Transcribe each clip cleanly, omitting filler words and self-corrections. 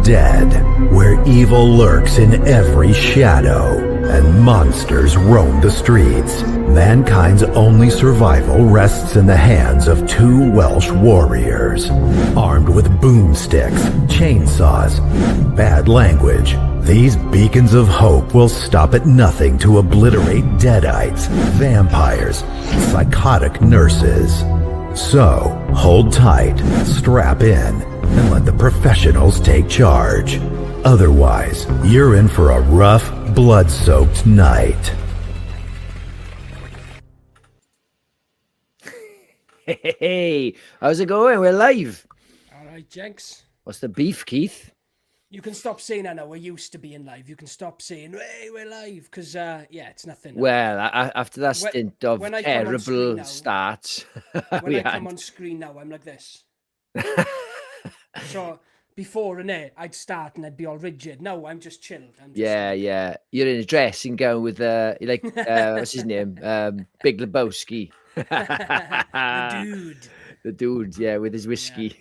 dead, where evil lurks in every shadow and monsters roam the streets. Mankind's only survival rests in the hands of two Welsh warriors. Armed with boomsticks, chainsaws, bad language, these beacons of hope will stop at nothing to obliterate deadites, vampires, psychotic nurses. So, hold tight, strap in, and let the professionals take charge. Otherwise, you're in for a rough, blood-soaked night. Hey, how's it going? We're live. All right, Jenks. What's the beef, Keith? You can stop saying that now. We're used to being live. You can stop saying, hey, we're live, because, yeah, it's nothing. Well, after that stint of when I come on screen terrible now- starts, When I come on screen now, I'm like this. So before and there, I'd start and I'd be all rigid. No, I'm just chilled. I'm just Yeah. You're in a dressing gown with, what's his name? Big Lebowski. the dude. The dude, yeah, with his whiskey.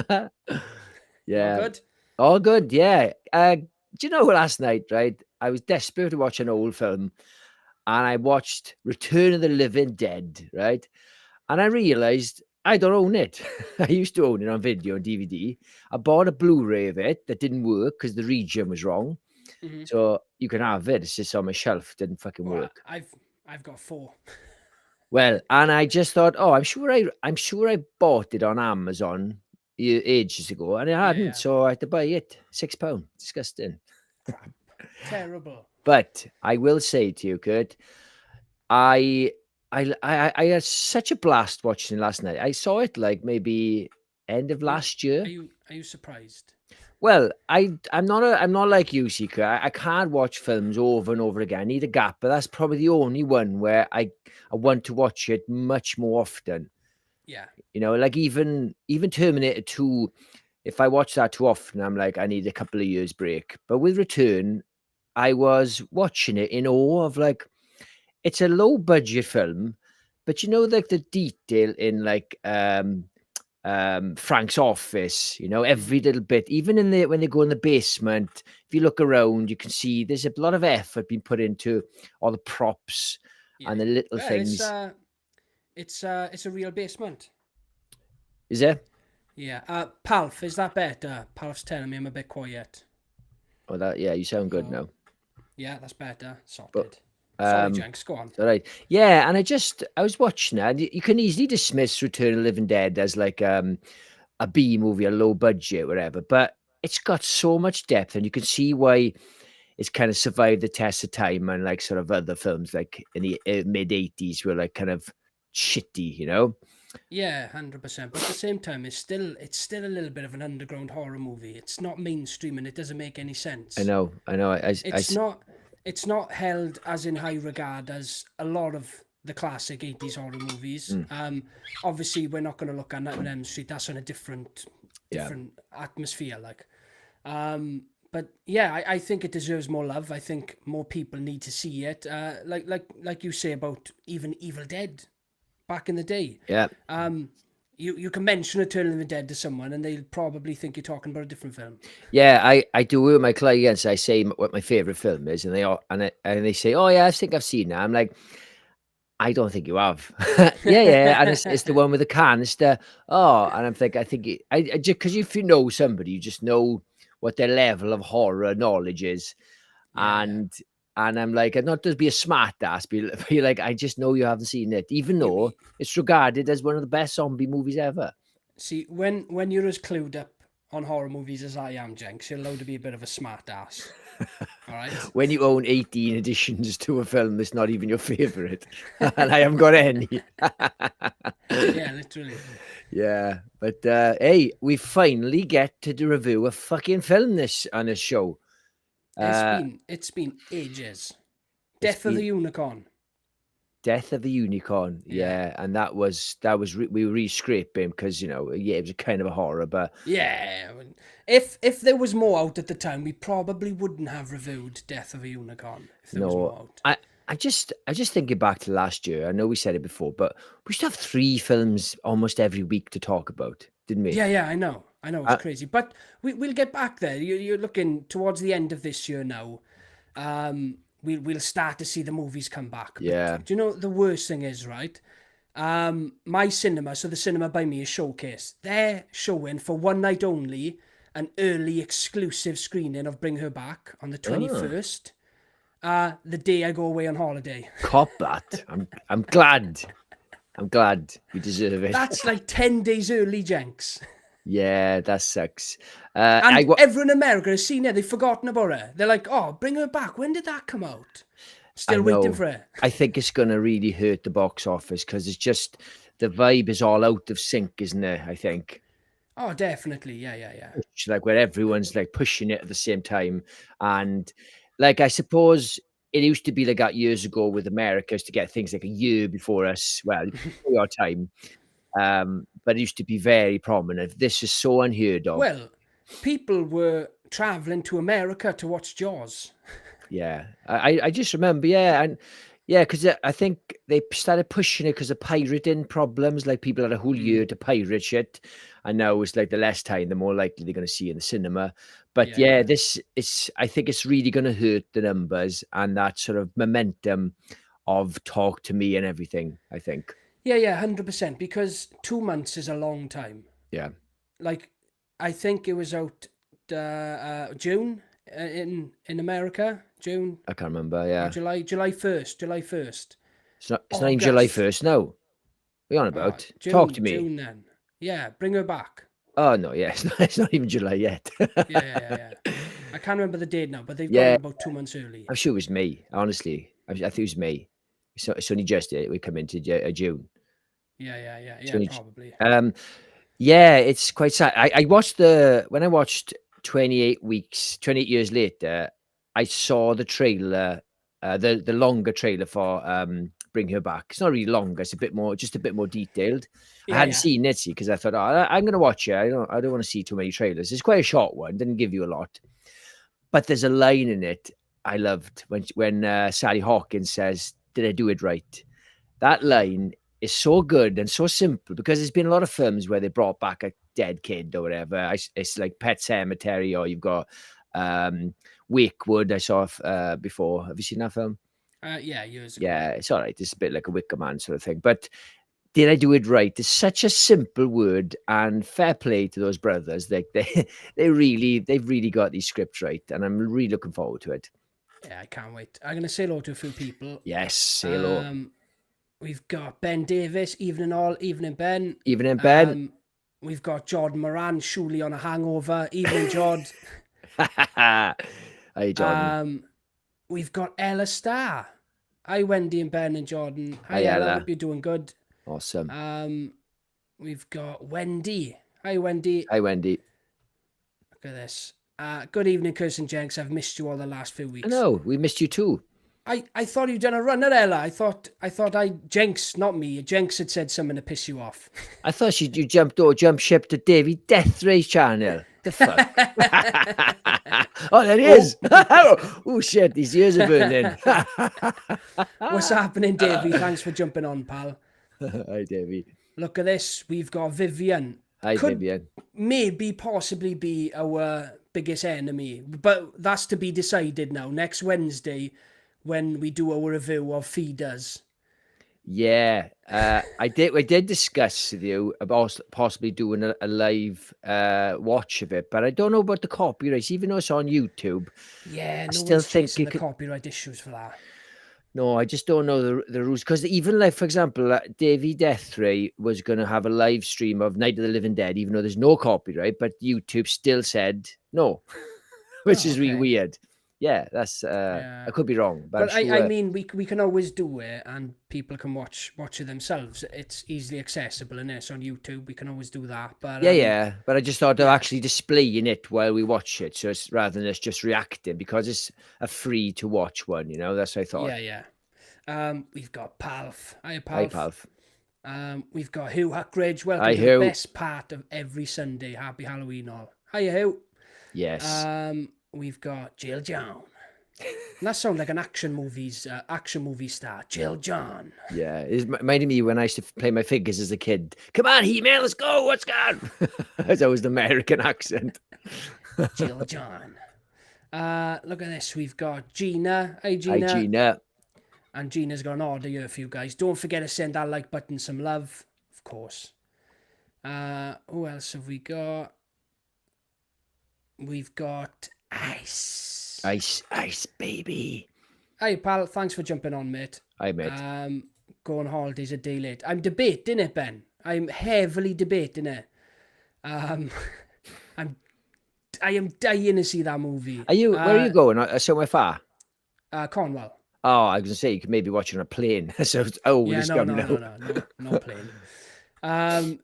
All Yeah. good? All good, yeah. Do you know last night, right? I was desperate to watch an old film and I watched Return of the Living Dead, right? And I realized I don't own it. I used to own it on video and DVD. I bought a Blu-ray of it that didn't work because the region was wrong. Mm-hmm. So you can have it. It's just on my shelf. Didn't fucking Well, work. I've got 4. Well, and I just thought, oh, I'm sure I bought it on Amazon ages ago, and I hadn't, Yeah. so I had to buy it. £6. Disgusting. Terrible. But I will say to you, Kurt, I had such a blast watching it last night. I saw it like maybe end of last year. Are you surprised? Well, I'm not like you, Seeker. I can't watch films over and over again. I need a gap, but that's probably the only one where I want to watch it much more often. Yeah. You know, like even Terminator 2, if I watch that too often, I'm like, I need a couple of years break. But with Return, I was watching it in awe of like, it's a low budget film, but you know, like the detail in like Frank's office, you know, every little bit, even in when they go in the basement, if you look around, you can see there's a lot of effort being put into all the props and the little things. It's a real basement. Is there? Yeah. Palf, is that better? Palf's telling me I'm a bit quiet. Oh, yeah, you sound good now. Yeah, that's better. Sorted. But, Sorry, Jenks, go on. All right. Yeah, and I was watching it, and you can easily dismiss Return of the Living Dead as like a B movie, a low budget, whatever. But it's got so much depth, and you can see why it's kind of survived the test of time, and like sort of other films like in the mid 80s were like kind of shitty, you know. Yeah, 100%. But at the same time, it's still a little bit of an underground horror movie. It's not mainstream, and it doesn't make any sense. I know. It's not held as in high regard as a lot of the classic 80s horror movies. Obviously, we're not going to look at Nightmare on Elm Street. That's on a different atmosphere. Like, but yeah, I think it deserves more love. I think more people need to see it. Like you say about even Evil Dead back in the day. Yeah. You can mention Return of the Dead to someone and they'll probably think you're talking about a different film. Yeah, I do with my clients. I say what my favorite film is, and they say, "Oh yeah, I think I've seen that." I'm like, I don't think you have. yeah, and it's the one with the canister. Oh, and I think I just because if you know somebody, you just know what their level of horror knowledge is, and I'm like, I'm not to be a smart ass, be like, I just know you haven't seen it, even though it's regarded as one of the best zombie movies ever. See, when you're as clued up on horror movies as I am, Jenks, you're allowed to be a bit of a smart ass. All right. When you own 18 editions to a film that's not even your favorite, and I haven't got any. Yeah, literally. Yeah, but hey, we finally get to review a fucking film on this show. It's been ages. Death of the Unicorn. Death of the Unicorn, yeah, and that was we were re-scraping because it was a kind of a horror, but yeah, if there was more out at the time, we probably wouldn't have reviewed Death of a Unicorn. If there was more out. I just thinking back to last year. I know we said it before, but we used to have 3 films almost every week to talk about, didn't we? Yeah, I know. I know, it's crazy. But we'll get back there. You're looking towards the end of this year now. We'll start to see the movies come back. Yeah. But do you know the worst thing is, right? My cinema, so the cinema by me is Showcase. They're showing for one night only an early exclusive screening of Bring Her Back on the 21st. The day I go away on holiday. Cop that. I'm glad. I'm glad you deserve it. That's like 10 days early, Jenks. Yeah, that sucks. And everyone in America has seen it. They've forgotten about it. They're like, oh, Bring Her Back. When did that come out? Still waiting for it. I think it's going to really hurt the box office because it's just the vibe is all out of sync, isn't it? I think. Oh, definitely. Yeah. It's like where everyone's like pushing it at the same time. And like, I suppose it used to be like that years ago with Americans to get things like a year before us. Well, before our time. But it used to be very prominent. This is so unheard of. Well, people were traveling to America to watch Jaws. Yeah, I just remember, because I think they started pushing it because of pirating problems. Like people had a whole year to pirate shit, and now it's like the less time, the more likely they're going to see in the cinema. But this is, I think it's really going to hurt the numbers and that sort of momentum of Talk to Me and everything. I think. Yeah, 100%. Because 2 months is a long time. Yeah. Like, I think it was out June in America. June. I can't remember. Yeah. July 1st. It's not even July 1st. No. What are you on about? June, Talk to Me. June then. Yeah, Bring Her Back. Oh no, yeah, it's not even July yet. Yeah. I can't remember the date now, but they've got it about 2 months early. I'm sure it was May. Honestly, I think it was May. So it's only just we come into June. Yeah, probably. Yeah, it's quite sad. I watched when I watched 28 years later, I saw the trailer, the longer trailer for Bring Her Back. It's not really longer, it's just a bit more detailed. I hadn't seen it, because I thought, I'm gonna watch it. I don't want to see too many trailers. It's quite a short one, didn't give you a lot. But there's a line in it I loved when Sally Hawkins says, "Did I do it right?" That line is so good and so simple, because there's been a lot of films where they brought back a dead kid or whatever. It's like Pet Sematary, or you've got Wakewood. I saw before. Have you seen that film? Yeah, years ago. Yeah, it's all right. It's a bit like a Wicker Man sort of thing. But did I do it right? It's such a simple word, and fair play to those brothers. Like they've really got these scripts right, and I'm really looking forward to it. Yeah, I can't wait. I'm gonna say hello to a few people. Yes, say hello. We've got Ben Davies, evening Ben. Evening Ben. We've got Jordan Moran, surely on a hangover. Evening Jord. Hi Jordan. We've got Ella Starr. Hi Wendy and Ben and Jordan. Hi Ella. Hope you're doing good. Awesome. We've got Wendy. Hi Wendy. Hi Wendy. Look at this. Good evening, Kirsten Jenks. I've missed you all the last few weeks. I know, we missed you too. I thought you'd done a run at Ella. I thought Jenks, not me. Jenks had said something to piss you off. I thought you jumped ship to Davies Death Ray channel. The fuck? Oh, there he is. Oh shit, these ears are burning. What's happening, Davey? Thanks for jumping on, pal. Hi, Davey. Look at this. We've got Vivian. Hi, Vivian. Maybe possibly be our biggest enemy, but that's to be decided now. Next Wednesday, when we do our review of Feeders. Yeah, I did discuss with you about possibly doing a live watch of it, but I don't know about the copyrights, even though it's on YouTube. Yeah, I still think the copyright issues for that. No, I just don't know the rules, because even like, for example, Davy Deathray was going to have a live stream of Night of the Living Dead, even though there's no copyright, but YouTube still said no, which is really weird. Yeah, that's I could be wrong, but sure. I mean, we can always do it, and people can watch it themselves. It's easily accessible, and it's on YouTube. We can always do that. But but I just thought of actually displaying it while we watch it, so it's rather than us just reacting, because it's a free to watch one. You know, that's what I thought. Yeah. We've got Palf. Hi, Palf. Hi, Palf. We've got Hugh Hackridge. Welcome to the best part of every Sunday. Happy Halloween, all. Hiya, Hugh. Yes. We've got Jill Jown. That sounds like an action movie star. Jill John. Yeah, it reminded me when I used to play my figures as a kid. Come on, He-Man, let's go. What's gone? That's always the American accent. Jill John. Look at this. We've got Gina. Hey, Gina. Hi, Gina. And Gina's got an order here for you guys. Don't forget to send that like button some love, of course. Who else have we got? We've got Ice. Ice, baby. Hey, pal. Thanks for jumping on, mate. Hi, mate. Go on holidays a day late. I'm debating it, Ben. I'm heavily debating it. I am dying to see that movie. Are you? Where are you going? Somewhere far? Cornwall. Oh, I was gonna say you could maybe watch it on a plane. So no plane.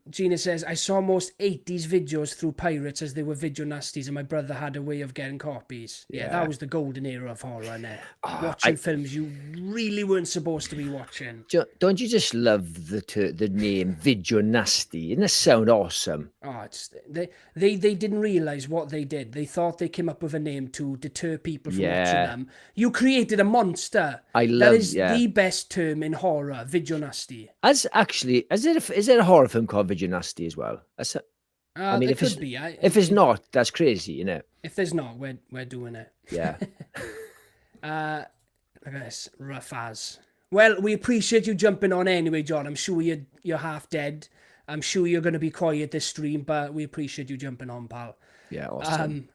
Gina says, I saw most 80s videos through pirates as they were video nasties, and my brother had a way of getting copies. Yeah, that was the golden era of horror, innit? Watching films you really weren't supposed to be watching. Don't you just love the name Video Nasty? Doesn't it sound awesome? Oh, they didn't realise what they did. They thought they came up with a name to deter people from watching them. You created a monster. That is the best term in horror, Video Nasty. Is it a horror film called Video Nasty as well? I mean, it could be. If it's not, that's crazy, you know. If there's not, we're doing it. Yeah. Look at this, rough as. Well, we appreciate you jumping on anyway, John. I'm sure you're half dead. I'm sure you're going to be quiet this stream, but we appreciate you jumping on, pal. Yeah, awesome.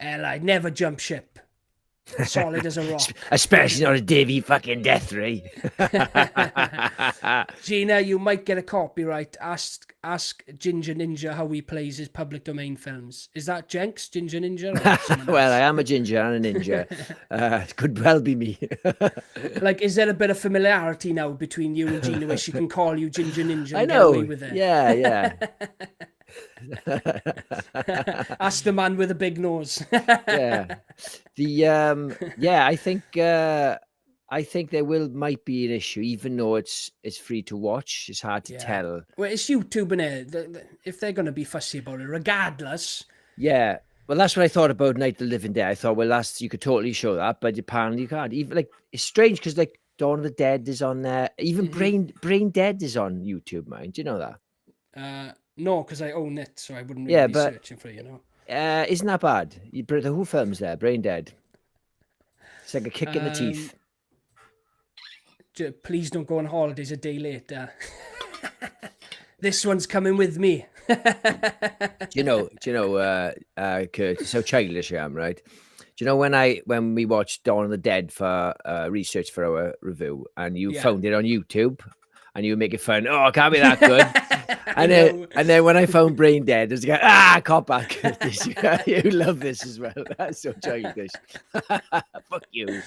I never jump ship. Solid as a rock. Especially not a Davy fucking death ray. Gina, you might get a copyright. Ask Ginger Ninja how he plays his public domain films. Is that Jenks, Ginger Ninja? Well, I am a ginger and a ninja. It could well be me. Like, is there a bit of familiarity now between you and Gina where she can call you Ginger Ninja? I know. Get away with it? Yeah. Ask the man with a big nose. I think there might be an issue, even though it's free to watch. It's hard to tell. Well, it's YouTube, innit? If they're going to be fussy about it, regardless. Yeah. Well, that's what I thought about Night of the Living Dead. I thought, well, you could totally show that, but apparently you can't. Even like it's strange because like Dawn of the Dead is on there. Even Brain Dead is on YouTube, man. Do you know that? No, because I own it, so I wouldn't really be searching for it, you know. Isn't that bad? The Who film's there, Brain Dead. It's like a kick in the teeth. Please don't go on holidays a day later. This one's coming with me. Do you know, Kurt, it's how childish I am, right? Do you know when we watched Dawn of the Dead for research for our review, and you found it on YouTube, and you were making fun, oh, it can't be that good. And then when I found Brain Dead, there's a guy, cop back. You love this as well. That's so childish. Fuck you.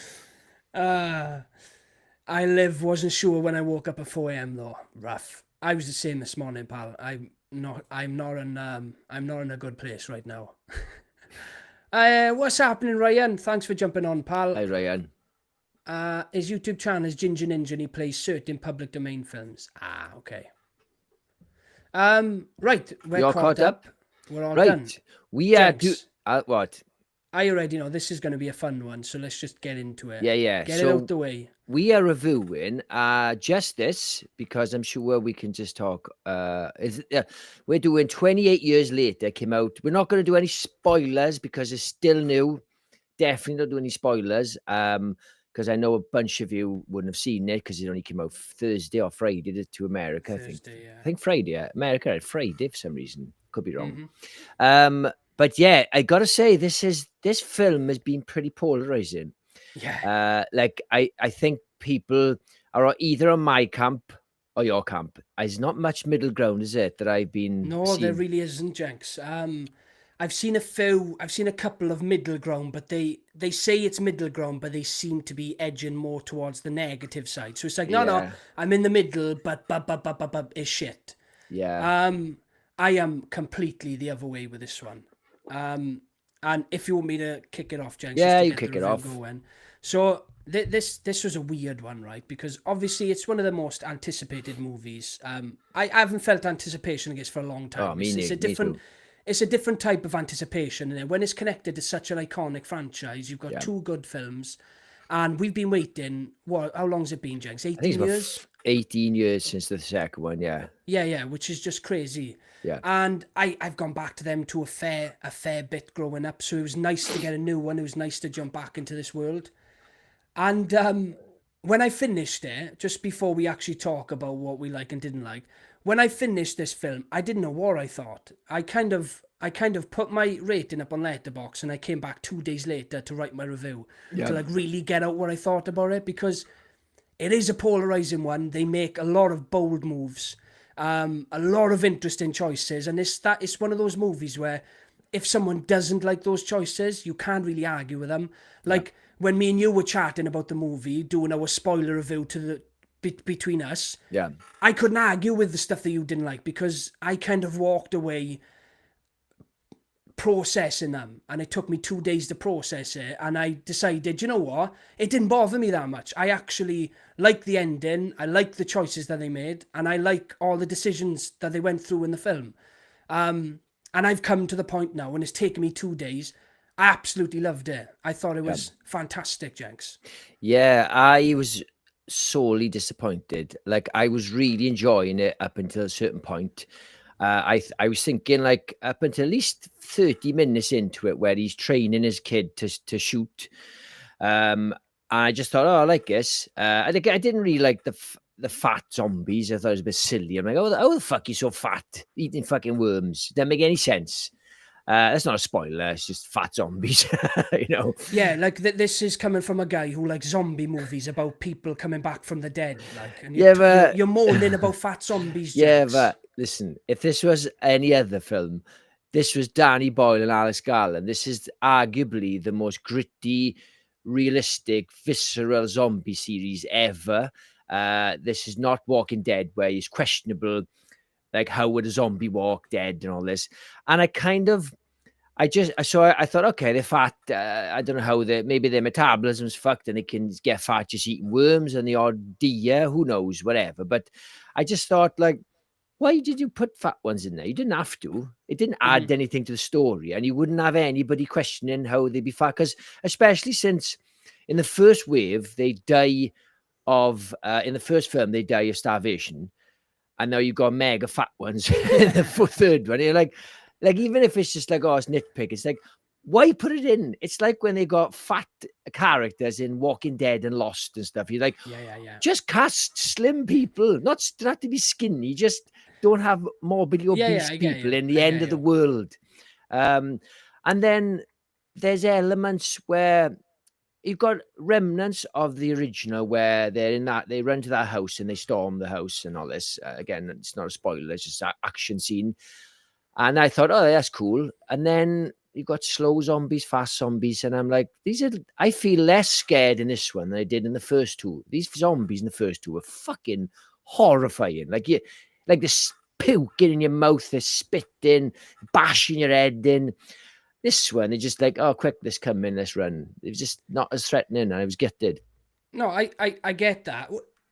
Wasn't sure when I woke up at 4 a.m. though. Rough. I was the same this morning, pal. I'm not in a good place right now. What's happening, Ryan? Thanks for jumping on, pal. Hi, Ryan. His YouTube channel is Ginger Ninja, and he plays certain public domain films. Okay. Right, we're caught up. We're all done. We are what? I already know this is going to be a fun one, so let's just get into it. Yeah. Get it out the way. We are reviewing just this because I'm sure we can just talk. We're doing 28 years later. Came out. We're not going to do any spoilers because it's still new. Definitely not do any spoilers. Because I know a bunch of you wouldn't have seen it because it only came out Thursday or Friday to America. Thursday, I think Friday. America had Friday for some reason. Could be wrong. Mm-hmm. But yeah, I gotta say this film has been pretty polarizing. Yeah. I think people are either on my camp or your camp. There's not much middle ground, is it? That I've been. No, there really isn't, Jenks. I've seen a couple of middle ground, but they say it's middle ground, but they seem to be edging more towards the negative side. So it's like, no, I'm in the middle, but it's shit. Yeah. I am completely the other way with this one. And if you want me to kick it off, Jenks, you kick it off. Going. So this was a weird one, right? Because obviously it's one of the most anticipated movies. I haven't felt anticipation against for a long time. Oh, me neither. it's a different type of anticipation, and when it's connected to such an iconic franchise, you've got two good films, and we've been waiting. What? How long's it been, Jenks? I think 18 it's years. about 18 years since the second one. Yeah. Yeah, which is just crazy. Yeah. And I've gone back to them to a fair bit growing up, so it was nice to get a new one. It was nice to jump back into this world. And when I finished it, just before we actually talk about what we like and didn't like, when I finished this film, I didn't know what I thought. I kind of put my rating up on Letterboxd, and I came back 2 days later to write my review to like really get out what I thought about it, because it is a polarizing one. They make a lot of bold moves, a lot of interesting choices, and it's one of those movies where if someone doesn't like those choices, you can't really argue with them. Like when me and you were chatting about the movie, doing our spoiler review between us, I couldn't argue with the stuff that you didn't like, because I kind of walked away processing them, and it took me 2 days to process it, and I decided, you know what, it didn't bother me that much. I actually like the ending, I like the choices that they made, and I like all the decisions that they went through in the film. And I've come to the point now, and it's taken me 2 days. I absolutely loved it. I thought it was fantastic, Jenks. Yeah, I was sorely disappointed. Like, I was really enjoying it up until a certain point. I was thinking, like, up until at least 30 minutes into it, where he's training his kid to shoot. I just thought, oh, I like this. I didn't really like the fat zombies. I thought it was a bit silly. I'm like, how the fuck are you so fat, eating fucking worms? Doesn't make any sense. That's not a spoiler. It's just fat zombies, you know. Yeah, like this is coming from a guy who likes zombie movies about people coming back from the dead. Like, and you're moaning about fat zombies. Yeah, Jenks. but listen, if this was any other film, this was Danny Boyle and Alex Garland. This is arguably the most gritty, realistic, visceral zombie series ever. This is not Walking Dead, where it's questionable, like, how would a zombie walk dead and all this. And I thought, okay, they're fat. I don't know how maybe their metabolism's fucked and they can get fat just eating worms and the odd deer, who knows, whatever. But I just thought, like, why did you put fat ones in there? You didn't have to. It didn't add anything to the story, and you wouldn't have anybody questioning how they'd be fat, because especially since in the first wave, they die of, in the first film, they die of starvation. And now you've got mega fat ones in the third one. You're like, even if it's just like, oh, it's nitpick, it's like, why put it in? It's like when they got fat characters in Walking Dead and Lost and stuff. You're like, just cast slim people, not to be skinny, just don't have morbidly obese people in the end of the world. And then there's elements where you've got remnants of the original, where they run to that house and they storm the house and all this. Again, it's not a spoiler, it's just an action scene. And I thought, oh, that's cool. And then you've got slow zombies, fast zombies. And I'm like, I feel less scared in this one than I did in the first two. These zombies in the first two were fucking horrifying. Like this puking in your mouth, they're spitting, bashing your head in. This one, they're just like, oh, quick, let's come in, let's run. It was just not as threatening, and I was gutted. No, I get that.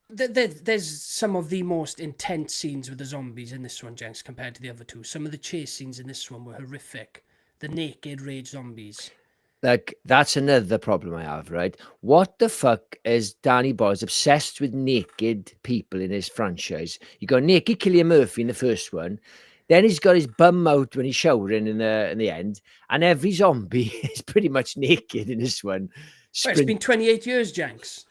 There's some of the most intense scenes with the zombies in this one, Jenks, compared to the other two. Some of the chase scenes in this one were horrific. The naked rage zombies. Like, that's another problem I have, right? What the fuck is Danny Boyle's obsessed with naked people in his franchise? You got naked Cillian Murphy in the first one. Then he's got his bum out when he's showering in the end, and every zombie is pretty much naked in this one. Well, it's been 28 years, Jenks.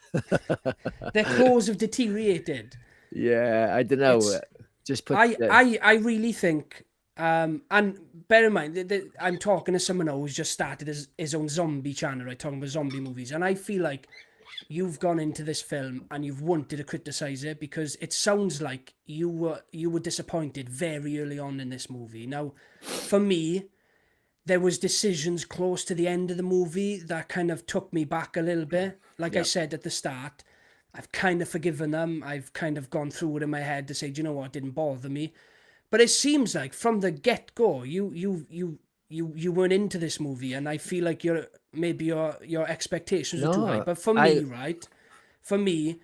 Their clothes have deteriorated. Yeah, I don't know. I really think, and bear in mind that I'm talking to someone who's just started his own zombie channel, right? Talking about zombie movies, and I feel like you've gone into this film and you've wanted to criticize it, because it sounds like you were disappointed very early on in this movie. Now, for me, there was decisions close to the end of the movie that kind of took me back a little bit. Like I said at the start, I've kind of forgiven them. I've kind of gone through it in my head to say, do you know what, it didn't bother me. But it seems like from the get-go, you weren't into this movie, and I feel like your expectations are too high. But for me,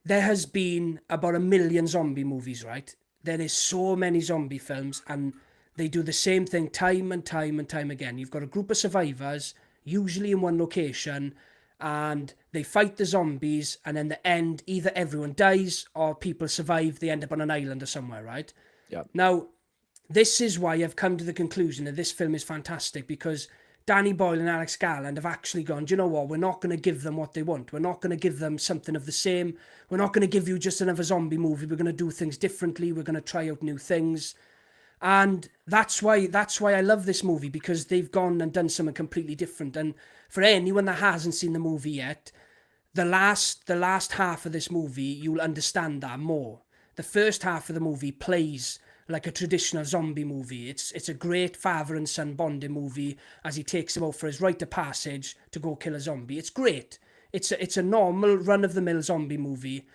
there has been about 1 million zombie movies, right? There is so many zombie films, and they do the same thing time and time and time again. You've got a group of survivors, usually in one location, and they fight the zombies, and in the end, either everyone dies or people survive. They end up on an island or somewhere, right? Yeah. Now, this is why I've come to the conclusion that this film is fantastic, because Danny Boyle and Alex Garland have actually gone, do you know what? We're not going to give them what they want. We're not going to give them something of the same. We're not going to give you just another zombie movie. We're going to do things differently. We're going to try out new things. And that's why I love this movie, because they've gone and done something completely different. And for anyone that hasn't seen the movie yet, the last half of this movie, you'll understand that more. The first half of the movie plays like a traditional zombie movie. It's a great father and son bonding movie as he takes him out for his rite of passage to go kill a zombie. It's great. It's a normal run-of-the-mill zombie movie.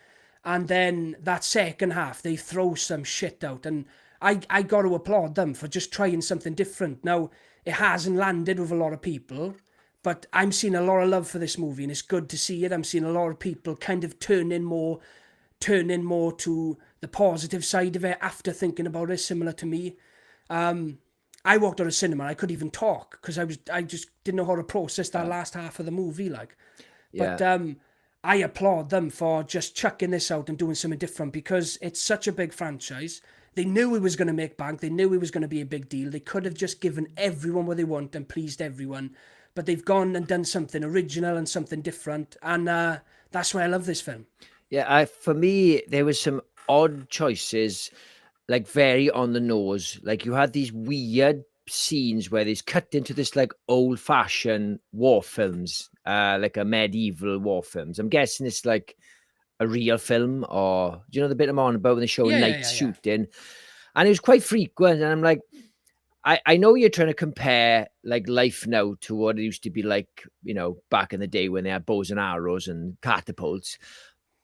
And then that second half, they throw some shit out. And I got to applaud them for just trying something different. Now, it hasn't landed with a lot of people, but I'm seeing a lot of love for this movie, and it's good to see it. I'm seeing a lot of people kind of turning more to the positive side of it after thinking about it, similar to me. I walked out of cinema, I couldn't even talk because I just didn't know how to process that last half of the movie. Like, Yeah. but I applaud them for just chucking this out and doing something different, because it's such a big franchise. They knew it was going to make bank. They knew it was going to be a big deal. They could have just given everyone what they want and pleased everyone, but they've gone and done something original and something different, and that's why I love this film. Yeah, for me, there was some odd choices, like very on the nose. Like you had these weird scenes where it's cut into this like old-fashioned war films, like a medieval war films. I'm guessing it's like a real film, or do you know the bit I'm on about when they show knights shooting? And it was quite frequent, and I'm like, I know you're trying to compare like life now to what it used to be like, you know, back in the day when they had bows and arrows and catapults.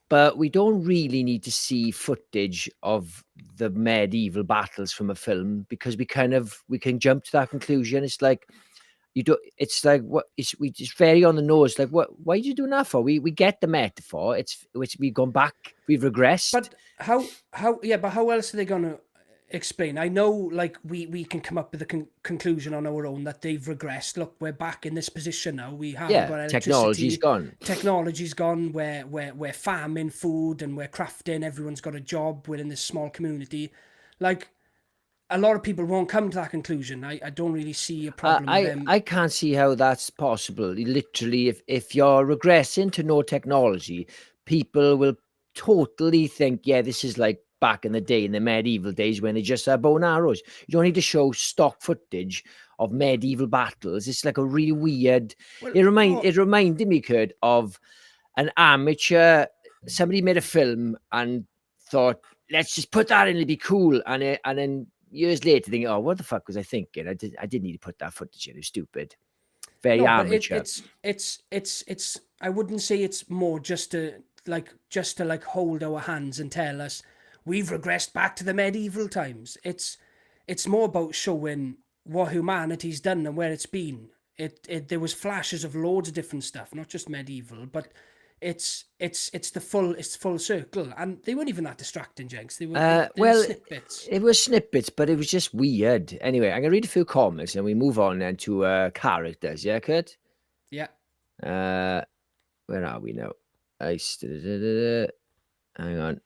But we don't really need to see footage of the medieval battles from a film, because we can jump to that conclusion. It's like you do. It's like we just very on the nose. Like why are you doing that for? We get the metaphor. We've gone back. We've regressed. But how else are they gonna explain? I know, like, we can come up with a conclusion on our own that they've regressed. Look, we're back in this position now. We haven't got electricity. Technology's gone. Technology's gone. We're farming food and we're crafting. Everyone's got a job. We're in this small community. Like, a lot of people won't come to that conclusion. I don't really see a problem with them. I can't see how that's possible. Literally, if you're regressing to no technology, people will totally think, yeah, this is like back in the day, in the medieval days, when they just had bow and arrows. You don't need to show stock footage of medieval battles. It's like a really weird. It reminded me, Kurt, of an amateur. Somebody made a film and thought, let's just put that in, it'll be cool, and then years later thinking, oh, what the fuck was I thinking? I didn't need to put that footage in. It was stupid. Very amateur. It's I wouldn't say it's more just to hold our hands and tell us we've regressed back to the medieval times. It's more about showing what humanity's done and where it's been. There was flashes of loads of different stuff, not just medieval, but it's full circle, and they weren't even that distracting, Jenks. They were snippets. It was snippets, but it was just weird. Anyway, I'm gonna read a few comments and we move on then to characters. Yeah, Kurt. Yeah. Where are we now? Hang on.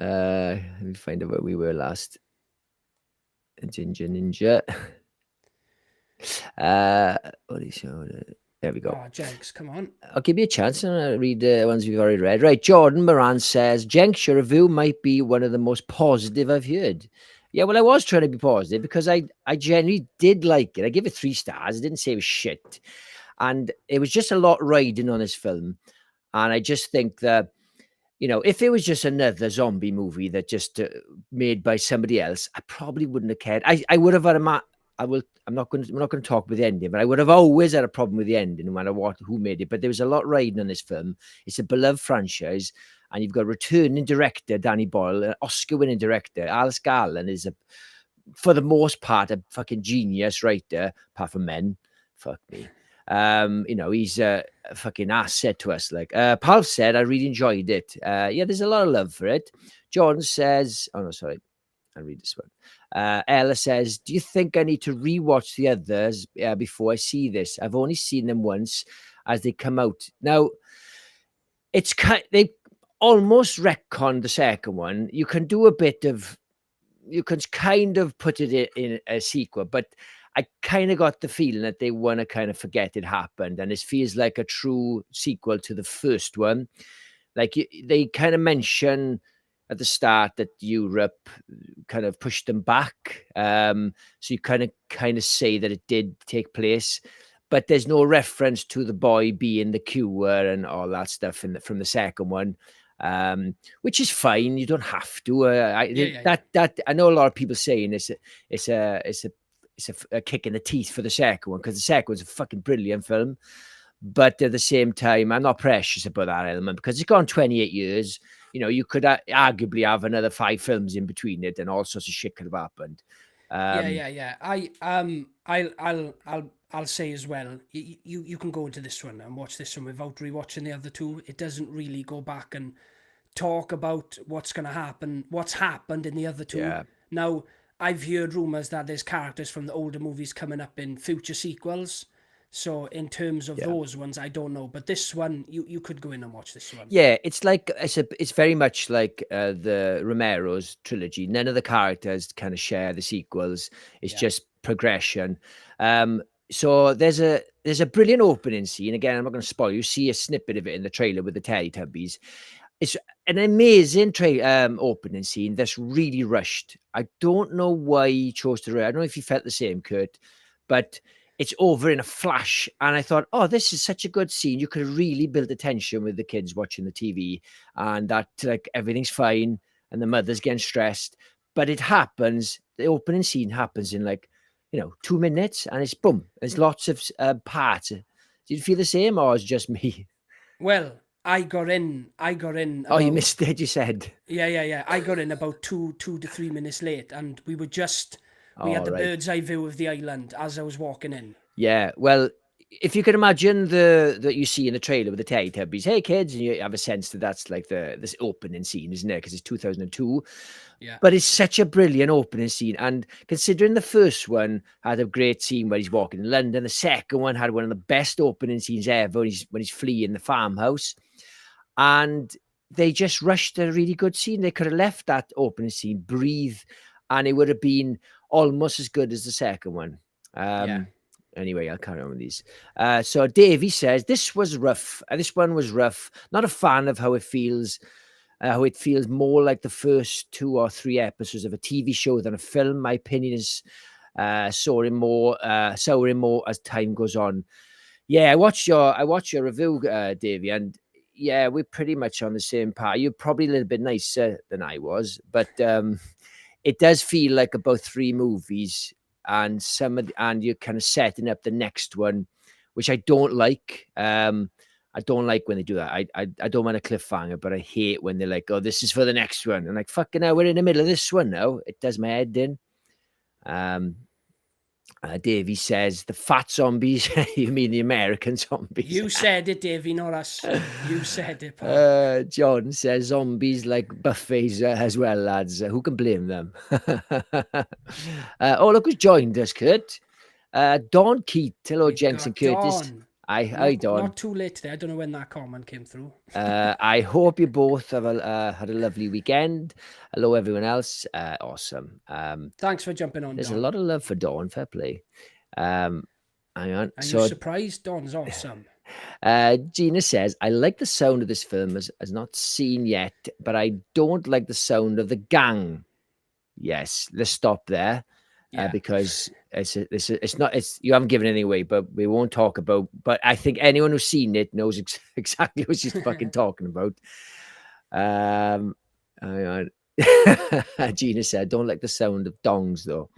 Let me find out where we were last. Ninja. What is it? There we go. Oh, Jenks, come on. I'll give you a chance and I'll read the ones we've already read. Right, Jordan Moran says, Jenks, your review might be one of the most positive I've heard. Yeah, well, I was trying to be positive because I genuinely did like it. I give it 3 stars. I didn't say it was shit. And it was just a lot riding on this film. And I just think that, you know, if it was just another zombie movie that just made by somebody else, I probably wouldn't have cared. I would have had we're not going to talk about the ending, but I would have always had a problem with the ending, no matter who made it. But there was a lot riding on this film. It's a beloved franchise, and you've got a returning director, Danny Boyle, an Oscar-winning director. Alex Garland is for the most part, a fucking genius writer, apart from men. Fuck me. You know, he's a fucking asset to us. Like Paul said, I really enjoyed it. Yeah, there's a lot of love for it. Jordan says, oh no, sorry. I'll read this one. Ella says, do you think I need to rewatch the others before I see this? I've only seen them once as they come out. Now, it's they almost retconned the second one. You can do a bit of, you can kind of put it in a sequel, but I kind of got the feeling that they want to kind of forget it happened, and this feels like a true sequel to the first one. Like they kind of mention at the start that Europe kind of pushed them back, so you kind of say that it did take place, but there's no reference to the boy being the cure and all that stuff from the second one, which is fine. You don't have to. That I know a lot of people saying it's a kick in the teeth for the second one, because the second one's a fucking brilliant film. But at the same time, I'm not precious about that element, because it's gone 28 years. You know, you could arguably have another 5 films in between it, and all sorts of shit could have happened. I'll say as well, you can go into this one and watch this one without rewatching the other two. It doesn't really go back and talk about what's going to happen, what's happened in the other two. Yeah. Now, I've heard rumors that there's characters from the older movies coming up in future sequels. So in terms of those ones, I don't know. But this one, you could go in and watch this one. Yeah, it's like it's very much like the Romero's trilogy. None of the characters kind of share the sequels. It's just progression. So there's a brilliant opening scene. Again, I'm not going to spoil. You see a snippet of it in the trailer with the Teletubbies. It's an amazing opening scene that's really rushed. I don't know why he chose to. I don't know if you felt the same, Kurt, but it's over in a flash. And I thought, oh, this is such a good scene. You could really build the tension with the kids watching the TV, and that like everything's fine and the mother's getting stressed. But it happens. The opening scene happens in 2 minutes, and it's boom. There's lots of parts. Did you feel the same, or is it just me? Well, I got in. Oh, you missed it, you said. Yeah. I got in about 2 to 3 minutes late, and we had the bird's eye view of the island as I was walking in. Yeah, well, if you can imagine that you see in the trailer with the Teletubbies, hey kids, and you have a sense that that's like this opening scene, isn't it? Because it's 2002. Yeah. But it's such a brilliant opening scene, and considering the first one had a great scene where he's walking in London, the second one had one of the best opening scenes ever when he's fleeing the farmhouse, and they just rushed a really good scene. They could have left that opening scene breathe, and it would have been almost as good as the second one. Anyway, I'll carry on with these. So Davies says, this was rough. This one was rough. Not a fan of how it feels. How it feels more like the first 2 or 3 episodes of a TV show than a film. My opinion is souring more as time goes on. Yeah, I watched your review, Davey, and yeah, we're pretty much on the same part. You're probably a little bit nicer than I was, but it does feel like about 3 movies, and you're kind of setting up the next one, which I don't like. I don't like when they do that. I don't want a cliffhanger, but I hate when they're like, oh, this is for the next one. And like, fucking hell, we're in the middle of this one now. It does my head in. Davey says, the fat zombies. You mean the American zombies? You said it, Davey, not us. You said it, Paul. John says, zombies like buffets as well, lads. Who can blame them? Oh, look who's joined us, Kurt. Don Keat. Hello, Jenks and Curtis. Don. Hi, Don. Not too late today. I don't know when that comment came through. I hope you both have had a lovely weekend. Hello, everyone else. Awesome. Thanks for jumping on, There's Don. a lot of love for Dawn. Fair play. Hang on. Are you surprised? Dawn's awesome. Gina says, I like the sound of this film as not seen yet, but I don't like the sound of the gang. Yes, let's stop there. Because you haven't given anything away, but we won't talk about. But I think anyone who's seen it knows exactly what she's fucking talking about. Hang on. Gina said, "Don't like the sound of dongs though."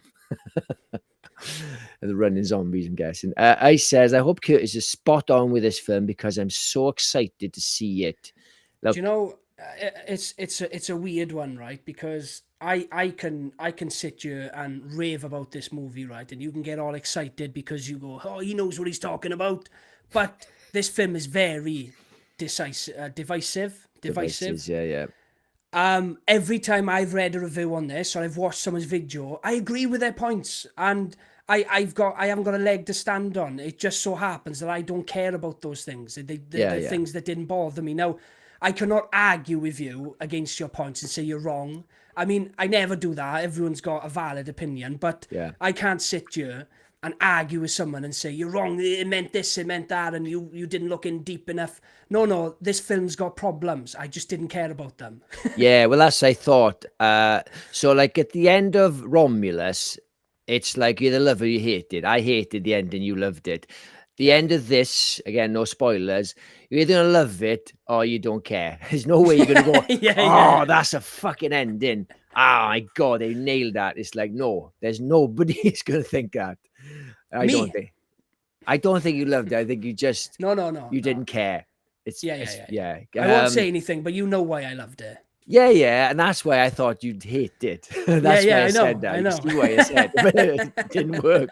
The running zombies, I'm guessing. I says, I hope Curtis is spot on with this film because I'm so excited to see it. Look, do you know, it's a weird one, right? Because I can sit here and rave about this movie, right? And you can get all excited because you go, oh, he knows what he's talking about. But this film is very divisive. Yeah. Every time I've read a review on this or I've watched someone's video, I agree with their points, and I haven't got a leg to stand on. It just so happens that I don't care about those things. The things that didn't bother me. Now, I cannot argue with you against your points and say you're wrong. I mean, I never do that. Everyone's got a valid opinion, but I can't sit here and argue with someone and say, you're wrong, it meant this, it meant that, and you didn't look in deep enough. No, this film's got problems. I just didn't care about them. Yeah, well, that's I thought. So like at the end of Romulus, it's like you either love or you hate it. I hated the ending, you loved it. The end of this, again, no spoilers, you're either gonna love it or you don't care. There's no way you're gonna go, that's a fucking ending. Oh my God, they nailed that. It's like, no, there's nobody who's gonna think that. I don't think you loved it. I think you just you didn't care. I won't say anything, but you know why I loved it. Yeah, and that's why I thought you'd hate it. That's why I said that. I know. You see why I said it, but it didn't work.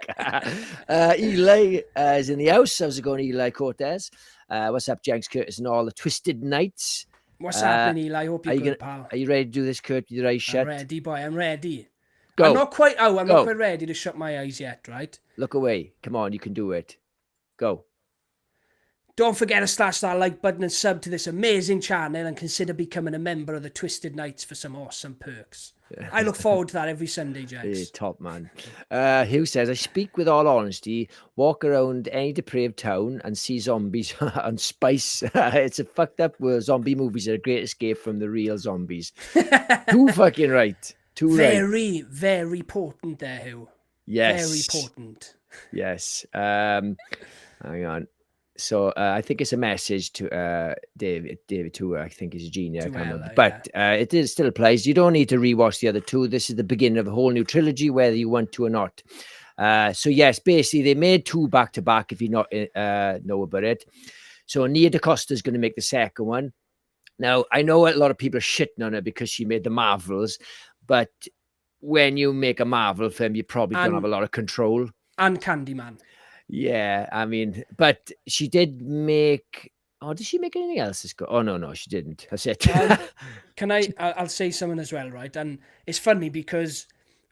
Eli is in the house. How's it going, Eli Cortez? What's up, Jenks, Curtis, and all the Twisted Knights? What's happening, Eli? Hope you're good, pal. Are you ready to do this, Kurt? With your eyes shut? I'm ready, boy. I'm ready. Go. I'm not quite ready to shut my eyes yet, right? Look away. Come on, you can do it. Go. Don't forget to slash that like button and sub to this amazing channel, and consider becoming a member of the Twisted Knights for some awesome perks. I look forward to that every Sunday, Jenks. Hey, top man. Hugh says, I speak with all honesty, walk around any depraved town and see zombies on Spice. It's a fucked up world. Zombie movies are a great escape from the real zombies. Too fucking right. Very potent there, Hugh. Yes. Very potent. Yes. Hang on. So I think it's a message to David too. I think is a genius. But it still applies. You don't need to rewatch the other two. This is the beginning of a whole new trilogy, whether you want to or not. So yes, basically they made two back to back. If you not know about it, so Nia DaCosta is going to make the second one. Now I know a lot of people are shitting on her because she made the Marvels, but when you make a Marvel film, you probably don't have a lot of control. And Candyman. Yeah, I mean, but she did make. Oh, did she make anything else? Oh no, she didn't. That's it. I'll say something as well, right? And it's funny because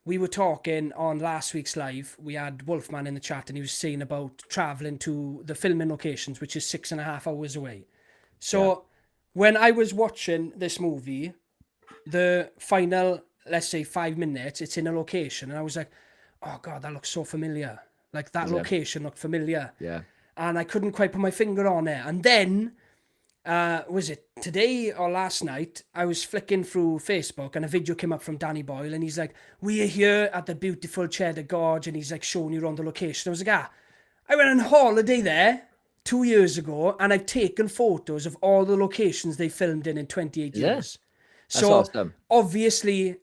we were talking on last week's live. We had Wolfman in the chat, and he was saying about traveling to the filming locations, which is 6.5 hours away. So when I was watching this movie, the final, let's say 5 minutes, it's in a location, and I was like, oh God, that looks so familiar. Like that location looked familiar. Yeah. And I couldn't quite put my finger on it. And then, was it today or last night, I was flicking through Facebook and a video came up from Danny Boyle, and he's like, we are here at the beautiful Cheddar Gorge, and he's like showing you around the location. I was like, I went on holiday there 2 years ago, and I've taken photos of all the locations they filmed in 28 years. That's awesome. Obviously,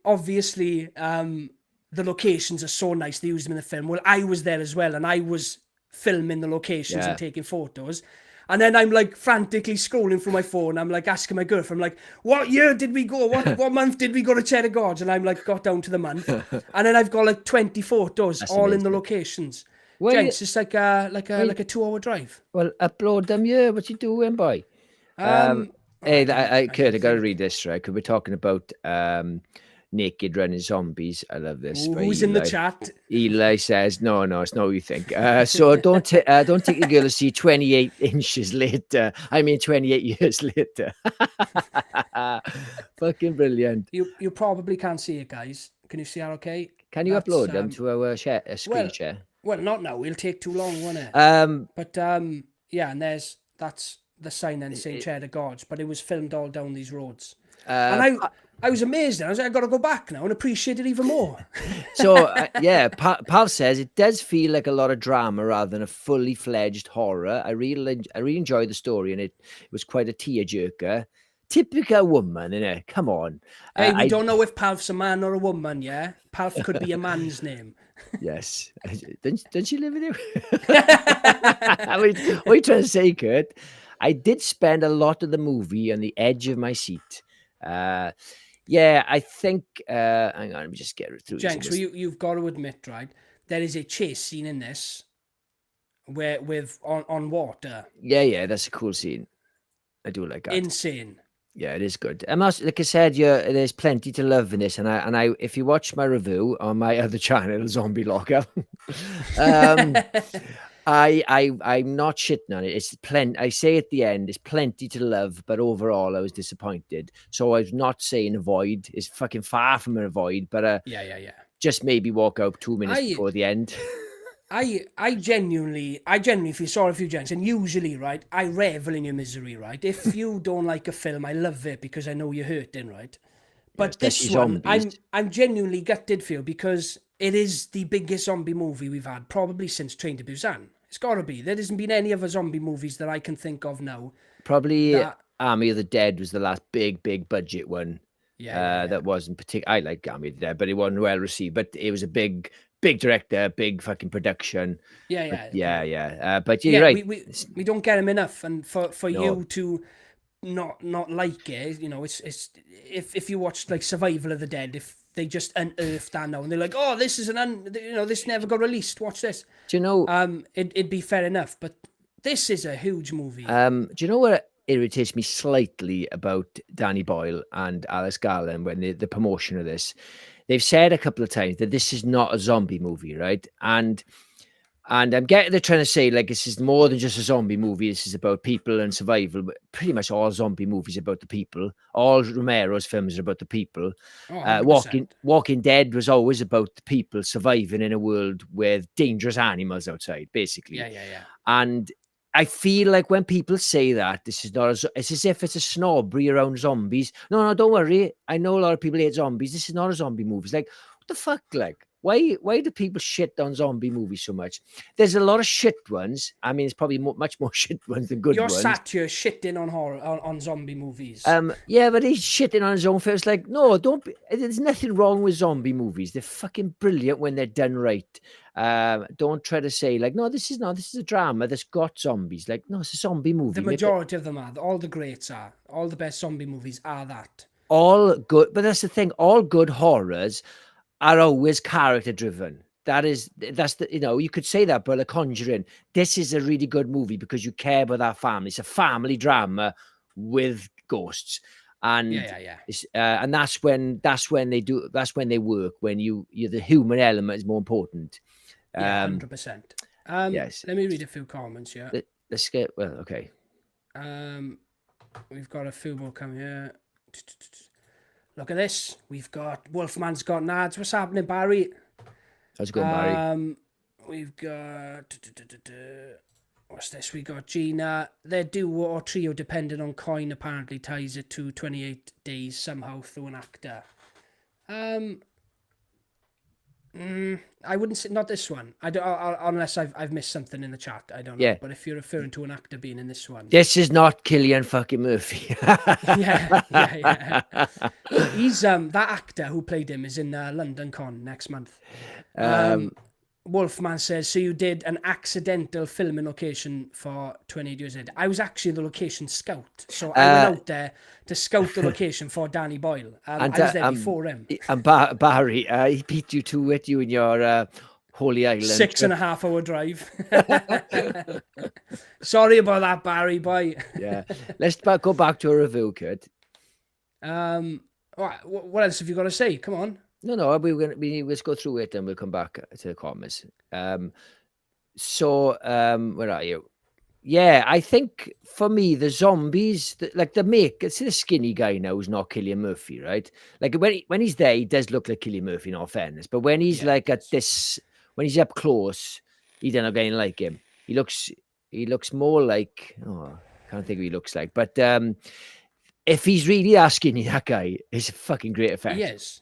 the locations are so nice. They used them in the film. Well, I was there as well, and I was filming the locations and taking photos. And then I'm like frantically scrolling through my phone. I'm like asking my girlfriend, I'm like, what year did we go? What month did we go to Cheddar Gorge? And I'm like, got down to the month. And then I've got like 20 photos, all amazing. In the locations. Well, Jenks, it's like a 2-hour drive. Well, upload them, yeah. What you doing, boy? Kurt, I got to read this, right? Because we're talking about naked running zombies. I love this. Who's in the chat? Eli says, no, it's not what you think. So don't take the girl to see 28 inches later. I mean, 28 years later. Fucking brilliant. You probably can't see it, guys. Can you see that okay? Can you upload them to our screen share? Well, not now. It'll take too long, won't it? Yeah, and that's the sign then saying Cheddar Gorge, but it was filmed all down these roads. And I was amazed. I was like, I got to go back now and appreciate it even more. So, Pal says it does feel like a lot of drama rather than a fully fledged horror. I really enjoyed the story, and it was quite a tearjerker. Typical woman, innit? Come on. Hey, we don't know if Palf's a man or a woman, yeah? Palf could be a man's name. Yes. Don't you live with you? What are you trying to say, Kurt? I did spend a lot of the movie on the edge of my seat. I think hang on, let me just get through Jenks, this. You've got to admit, right, there is a chase scene in this on water. Yeah, that's a cool scene. I do like that. Insane. Yeah, it is good. And like I said, there's plenty to love in this. And I, if you watch my review on my other channel, Zombie Logger, um, I'm not shitting on it. It's plenty. I say at the end, it's plenty to love, but overall, I was disappointed. So I was not saying avoid. It's fucking far from an avoid, but Yeah. just maybe walk out 2 minutes before the end. I genuinely feel sorry for you, Jenks, and usually, right, I revel in your misery, right? If you don't like a film, I love it because I know you're hurting, right? But this especially one, zombies. I'm genuinely gutted for you because it is the biggest zombie movie we've had probably since Train to Busan. It's got to be. There hasn't been any other zombie movies that I can think of now. Probably That Army of the Dead was the last big budget one. yeah. That wasn't particular. I like Army of the Dead, but it wasn't well received. But it was a big director, big fucking production. But Yeah. but you're right. We don't get them enough, and for No. you to not like it, you know, it's if you watch like Survival of the Dead, if they just unearthed that now and they're like, oh, this is this never got released. Watch this. Do you know? It'd be fair enough, but this is a huge movie. Do you know what irritates me slightly about Danny Boyle and Alice Garland when the promotion of this? They've said a couple of times that this is not a zombie movie, right? And I'm getting they're trying to say like this is more than just a zombie movie. This is about people and survival. But pretty much all zombie movies are about the people. All Romero's films are about the people. Oh, 100%. Walking Dead was always about the people surviving in a world with dangerous animals outside, basically. Yeah. And I feel like when people say that, this is not it's as if it's a snobbery around zombies. No, don't worry. I know a lot of people hate zombies. This is not a zombie movie. It's like, what the fuck? Like, why do people shit on zombie movies so much? There's a lot of shit ones. I mean, it's probably much more shit ones than good ones. You're sat here shitting on horror on zombie movies. Yeah, but he's shitting on his own film. It's like, no, don't be, there's nothing wrong with zombie movies. They're fucking brilliant when they're done right. Don't try to say like, no, this is a drama that's got zombies. Like, no, it's a zombie movie. The majority of them are. All the greats are. All the best zombie movies are that. All good, but that's the thing. All good horrors are always character driven. That's the, you could say that, but The Conjuring, this is a really good movie because you care about that family. It's a family drama with ghosts. And and that's when they work, when the human element is more important. 100%. Yes. Let me read a few comments here. Let's get okay. We've got a few more coming here. Look at this. We've got Wolfman's got nads. What's happening, Barry? How's it going, Barry? We've got what's this? We got Gina. Their duo or trio, depending on coin, apparently ties it to 28 days somehow through an actor. I wouldn't say not this one. I don't unless I've missed something in the chat. I don't know. But if you're referring to an actor being in this one, this is not Cillian fucking Murphy. yeah. He's that actor who played him is in London Con next month. Wolfman says, so you did an accidental filming location for 28 years later. I was actually the location scout. So I went out there to scout the location for Danny Boyle. I was there before him. And Barry, he beat you to it, you and your Holy Island. 6.5 hour drive. Sorry about that, Barry. Bye. Yeah. Let's go back to a review, Kurt. What else have you got to say? Come on. No, let's go through it and we'll come back to the comments. Where are you? Yeah, I think for me, the zombies, it's the skinny guy now who's not Cillian Murphy, right? Like when he's there, he does look like Cillian Murphy in all fairness. But when he's when he's up close, he don't look anything like him. He looks more like, I can't think what he looks like. But if he's really that skinny, that guy is a fucking great effect.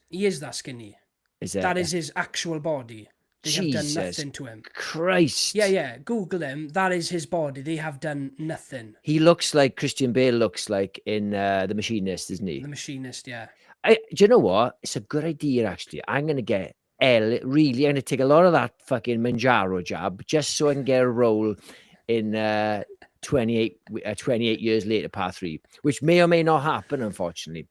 He is that skinny. That is his actual body. They have done nothing to him. Christ. Yeah. Google him. That is his body. They have done nothing. He looks like Christian Bale looks like in The Machinist, isn't he? The Machinist, yeah. Do you know what? It's a good idea, actually. I'm going to get I'm going to take a lot of that fucking Manjaro jab just so I can get a role in 28 years later, part 3, which may or may not happen, unfortunately.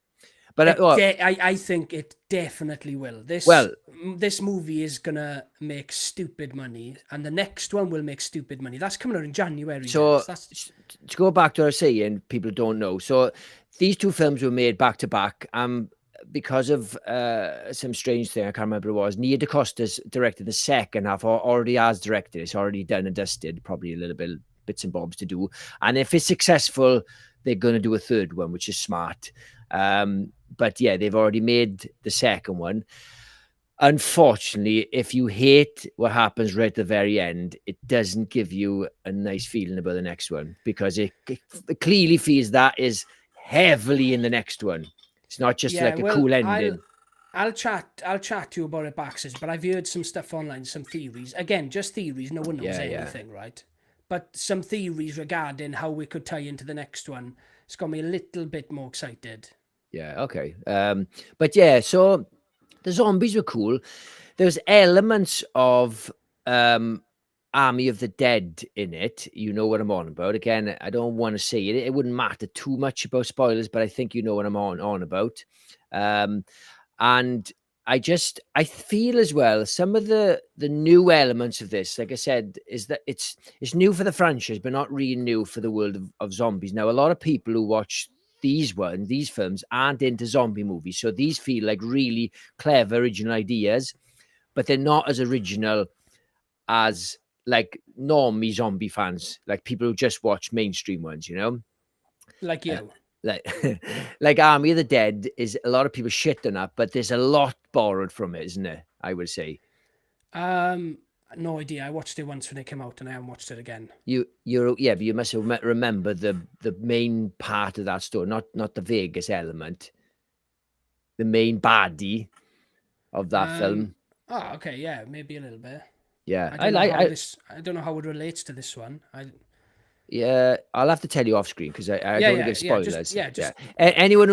But I think it definitely will. This movie is gonna make stupid money, and the next one will make stupid money. That's coming out in January. So to go back to what I was saying, people don't know. So these two films were made back to back. Because of some strange thing, I can't remember what it was. Nia DaCosta's directed the second half, or already has directed. It's already done and dusted. Probably a little bit bits and bobs to do. And if it's successful, they're going to do a third one, which is smart. But yeah, they've already made the second one. Unfortunately, if you hate what happens right at the very end, it doesn't give you a nice feeling about the next one, because it clearly feels that is heavily in the next one. It's not just like a cool ending. I'll chat to you about it, Baxes, but I've heard some stuff online, some theories. Again, just theories. No one knows anything, right? But some theories regarding how we could tie into the next one. It's got me a little bit more excited. Yeah, okay. But yeah, so the zombies were cool. There's elements of Army of the Dead in it. You know what I'm on about. Again, I don't want to say it. It wouldn't matter too much about spoilers, but I think you know what I'm on about. And I feel as well, some of the new elements of this, like I said, is that it's new for the franchise, but not really new for the world of zombies. Now, a lot of people who watch these films aren't into zombie movies, so these feel like really clever, original ideas, but they're not as original as like normie zombie fans, like people who just watch mainstream ones, you know, like you. Like Army of the Dead is a lot of people shit on that, but there's a lot borrowed from it, isn't there? I would say. No idea. I watched it once when it came out, and I haven't watched it again. But you must remember the main part of that story, not the Vegas element. The main baddie of that film. Oh, okay, yeah, maybe a little bit. Yeah, I don't know how it relates to this one. Yeah, I'll have to tell you off screen because I don't want to give spoilers. Anyone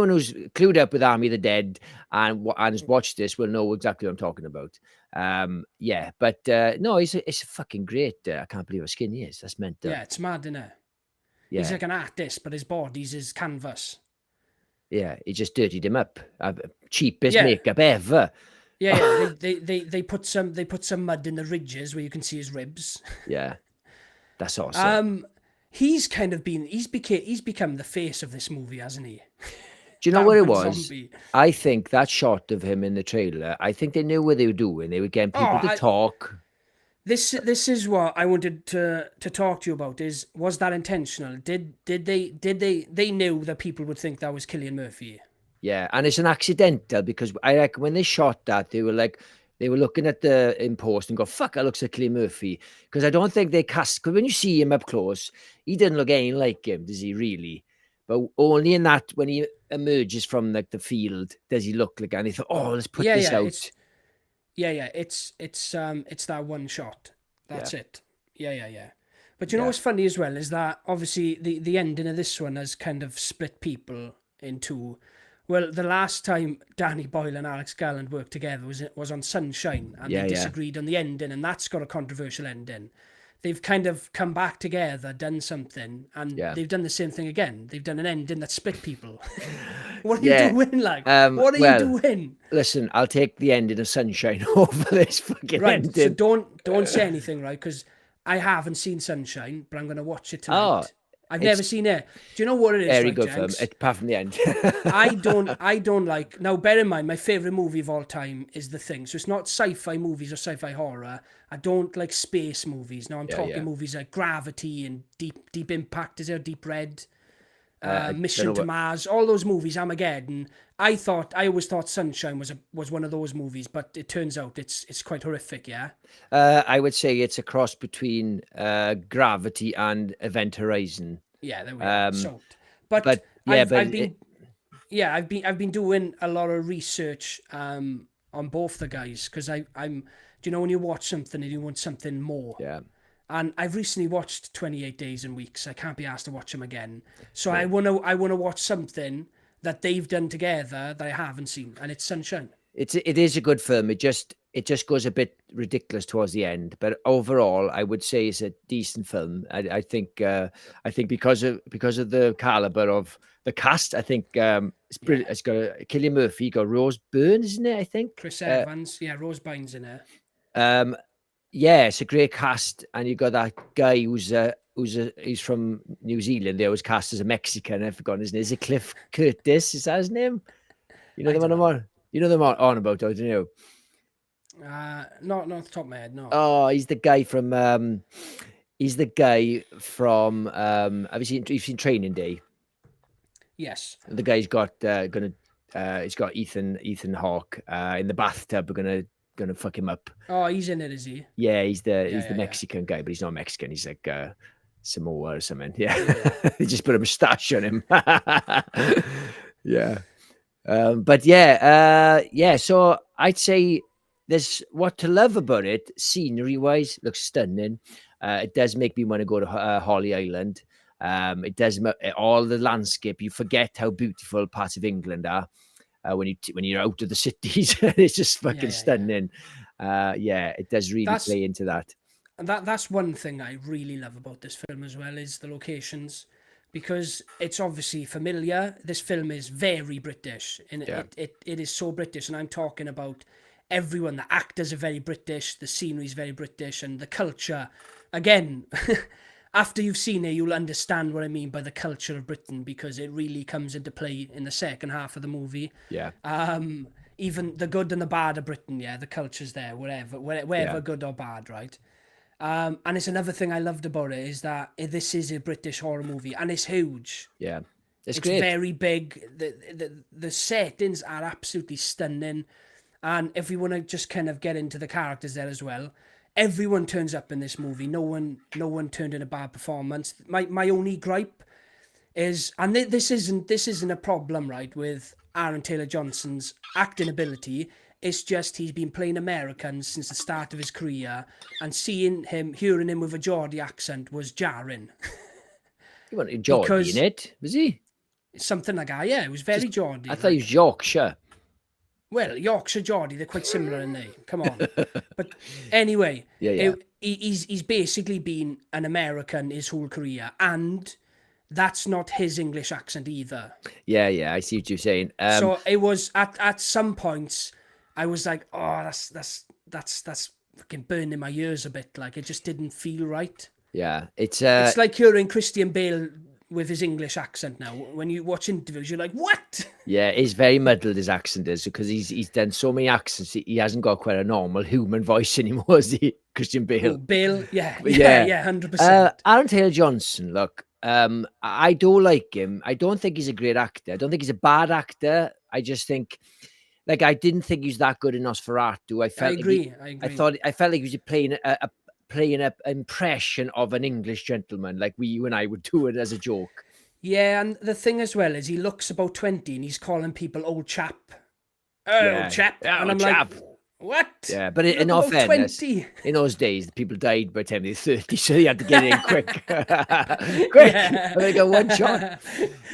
who's clued up with Army of the Dead and has watched this will know exactly what I'm talking about. No, it's fucking great. I can't believe how skinny he is. That's mental. Yeah, it's mad, isn't it? Yeah. He's like an artist, but his body's his canvas. Yeah, he just dirtied him up. Cheapest makeup ever. Yeah, they put some mud in the ridges where you can see his ribs. Yeah. That's awesome. He's become the face of this movie, hasn't he? Do you know what it was? Zombie. I think that shot of him in the trailer, I think they knew what they were doing. They were getting people to talk. This is what I wanted to talk to you about. Was that intentional? Did they knew that people would think that was Cillian Murphy? Yeah, and it's an accidental, because I reckon when they shot that, they were looking at the in post and go, fuck, that looks like Cillian Murphy. Because I don't think they cast, because when you see him up close, he didn't look anything like him, does he really? But only in that, when he emerges from like the field, does he look like, and he thought, oh, let's put this out. It's that one shot. That's it. Yeah. But you know what's funny as well is that obviously the ending of this one has kind of split people into. Well, the last time Danny Boyle and Alex Garland worked together was on Sunshine, and they disagreed on the ending, and that's got a controversial ending. They've kind of come back together, done something, and they've done the same thing again. They've done an ending that split people. What are you doing, like? What are you doing? Listen, I'll take the ending of Sunshine over this fucking ending. So don't say anything, right? Because I haven't seen Sunshine, but I'm going to watch it tonight. I've never seen it. Do you know what it is? Very good film, apart from the end. I don't like. Now, bear in mind, my favorite movie of all time is The Thing. So it's not sci-fi movies or sci-fi horror. I don't like space movies. Now I'm talking movies like Gravity and Deep Impact. Is there Deep Red? Mission to Mars. All those movies. Armageddon. I always thought Sunshine was one of those movies, but it turns out it's quite horrific. Yeah. I would say it's a cross between Gravity and Event Horizon. Yeah, there we go. I've been doing a lot of research on both the guys, because I'm. Do you know when you watch something and you want something more? Yeah. And I've recently watched 28 Days and Weeks. I can't be asked to watch them again. So I wanna watch something that they've done together that I haven't seen, and it's Sunshine. It is a good film. It just goes a bit ridiculous towards the end, but overall, I would say it's a decent film. I think because of the caliber of the cast, I think it's brilliant. It's got Cillian Murphy, got Rose Byrne, isn't it? I think Chris Evans, Rose Byrne's in it. Yeah, it's a great cast, and you got that guy who's he's from New Zealand. They always cast as a Mexican. I've forgotten his name. Is it Cliff Curtis? Is that his name? You know the one I'm on. You know the one on about, don't you? Not off the top of my head, no. Oh, he's the guy from. He's the guy from. Have you've seen Training Day? Yes. The guy's got he's got Ethan Hawke in the bathtub. We're gonna fuck him up. Oh, he's in it, is he? Yeah, he's the Mexican guy, but he's not Mexican. He's like Samoa or something. Yeah, they just put a moustache on him. Yeah, but yeah. So I'd say there's what to love about it. Scenery wise, looks stunning. It does make me want to go to Holly Island. It does all the landscape. You forget how beautiful parts of England are when you're out of the cities. It's just fucking stunning. Yeah, it does really play into that. And that's one thing I really love about this film as well, is the locations, because it's obviously familiar. This film is very British, and it is so British. And I'm talking about everyone. The actors are very British, the scenery is very British, and the culture. Again, after you've seen it, you'll understand what I mean by the culture of Britain, because it really comes into play in the second half of the movie. Yeah. Even the good and the bad of Britain, the culture's there, wherever good or bad, right? And it's another thing I loved about it, is that this is a British horror movie, and it's huge. Yeah. It's great. Very big. The settings are absolutely stunning. And if we want to just kind of get into the characters there as well, everyone turns up in this movie. No one turned in a bad performance. My only gripe is, and this isn't a problem, right, with Aaron Taylor-Johnson's acting ability. It's just he's been playing Americans since the start of his career, and hearing him with a Geordie accent was jarring. He wasn't Geordie in it, was he? Something like that, yeah. It was very Geordie. I thought he was Yorkshire. Well, Yorkshire Geordie, they're quite similar in name. Come on. But anyway, he's basically been an American his whole career, and that's not his English accent either. Yeah, I see what you're saying. So it was at some points, I was like, oh, that's fucking burning my ears a bit. Like, it just didn't feel right. Yeah, it's like hearing Christian Bale with his English accent now. When you watch interviews, you're like, what? Yeah, he's very muddled, his accent is, because he's done so many accents. He hasn't got quite a normal human voice anymore, is he? Christian Bale. Oh, Bale, yeah, 100%. Aaron Taylor-Johnson, look, I do like him. I don't think he's a great actor. I don't think he's a bad actor. I just think, like, I didn't think he was that good in Nosferatu. I agree. I felt like he was playing an impression of an English gentleman, like you and I would do it as a joke. Yeah, and the thing as well is he looks about 20 and he's calling people old chap. Old chap. And I'm like, what? Yeah, but in all fairness, in those days, people died by the time they were 30, so you had to get in quick. Quick! Yeah. They got one shot.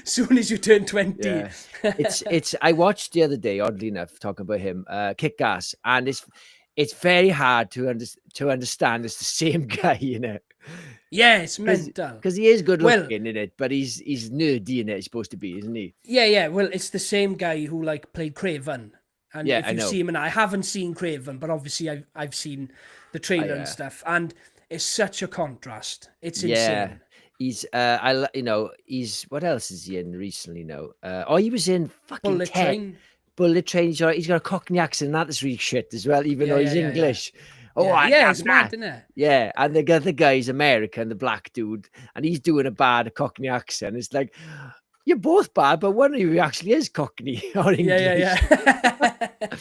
Soon as you turn 20. Yeah. I watched the other day, oddly enough, talking about him, Kick-Ass, and it's very hard to understand it's the same guy in it. Yeah, it's mental. Because he is good looking in it, but he's nerdy in it, he's supposed to be, isn't he? Yeah. Well, it's the same guy who like played Craven. And if you see him, and I haven't seen Craven, but obviously I've seen the trailer and stuff, and it's such a contrast. It's insane. He's he's what else is he in recently now? He was in fucking Bullet Train. Bullet Train. He's got a Cockney accent. That's really shit as well, even though he's English. Yeah. It's mad, isn't it? Yeah, and the other guy's American, the black dude, and he's doing a bad Cockney accent. It's like, you're both bad, but one of you actually is Cockney or English. Yeah.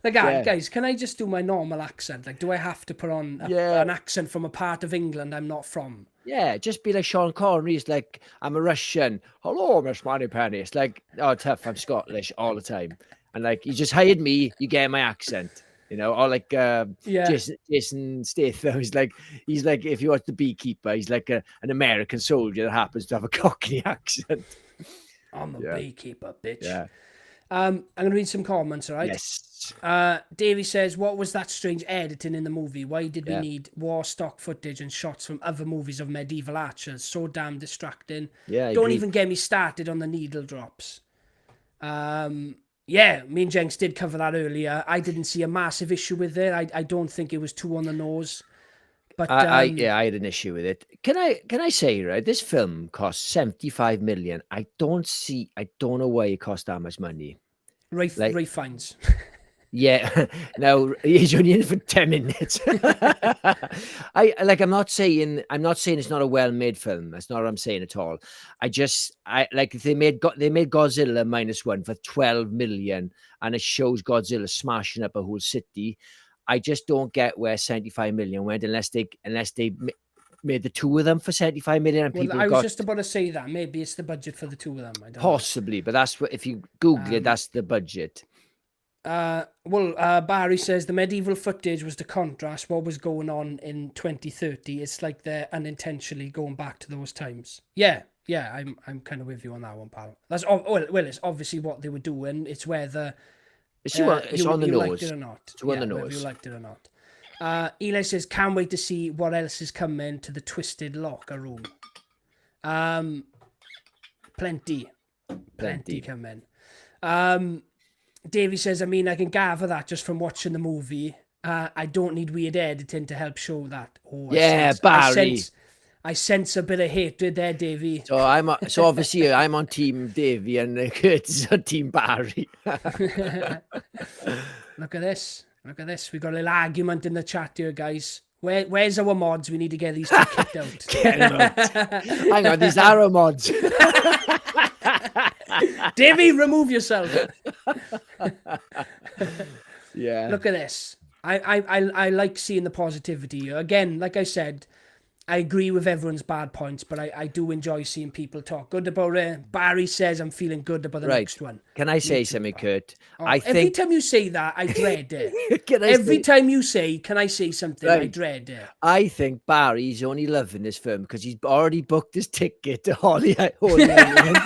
Like, guys, can I just do my normal accent? Like, do I have to put on an accent from a part of England I'm not from? Yeah, just be like Sean Connery. It's like, I'm a Russian. Hello, Miss Moneypenny. It's like, oh, tough. I'm Scottish all the time. And like, you just hired me, you get my accent. You know, or like Jason Statham. He's like, if you watch The Beekeeper, he's like an American soldier that happens to have a Cockney accent. I'm a beekeeper, bitch. Yeah. I'm going to read some comments, all right? Yes. Davies says, what was that strange editing in the movie? Why did we need war stock footage and shots from other movies of medieval archers? So damn distracting. Yeah, Don't even get me started on the needle drops. Yeah, me and Jenks did cover that earlier. I didn't see a massive issue with it. I don't think it was too on the nose. But Yeah, I had an issue with it. Can I say, right? This film cost 75 million. I don't know why it cost that much money. Ray Like, Fiennes. yeah, now he's only in for 10 minutes. I'm not saying it's not a well-made film. That's not what I'm saying at all. I like they made Godzilla -1 for 12 million, and it shows Godzilla smashing up a whole city. I just don't get where 75 million went unless they made the two of them for 75 million and Well, people I was got just about to say that. Maybe it's the budget for the two of them. I don't know. possibly, but that's what if you Google it, that's the budget. Barry says the medieval footage was to contrast what was going on in 2030. It's like they're unintentionally going back to those times. Yeah, I'm kind of with you on that one, pal. That's it's obviously what they were doing. It's whether It's on the you nose. liked it or not. It's on the whether nose. you liked it or not. Eli says, can't wait to see what else is coming to the Twisted Locker Room. Plenty coming. Davies says, I mean, I can gather that just from watching the movie. I don't need weird editing to help show that. Oh, Barry. I sense a bit of hatred there, Davey. So obviously I'm on Team Davey and Curtis on Team Barry. Look at this. We got a little argument in the chat here, guys. Where's our mods? We need to get these two kicked out. Get them out. Hang on, these arrow mods. Davey, remove yourself. Yeah. Look at this. I like seeing the positivity here. Again, like I said, I agree with everyone's bad points, but I do enjoy seeing people talk good about it. Barry says I'm feeling good about the next one. Can I say something, Kurt? Every time you say that, I dread it. Time you say, can I say something, I dread it. I think Barry's only loving this film because he's already booked his ticket to Holy Island.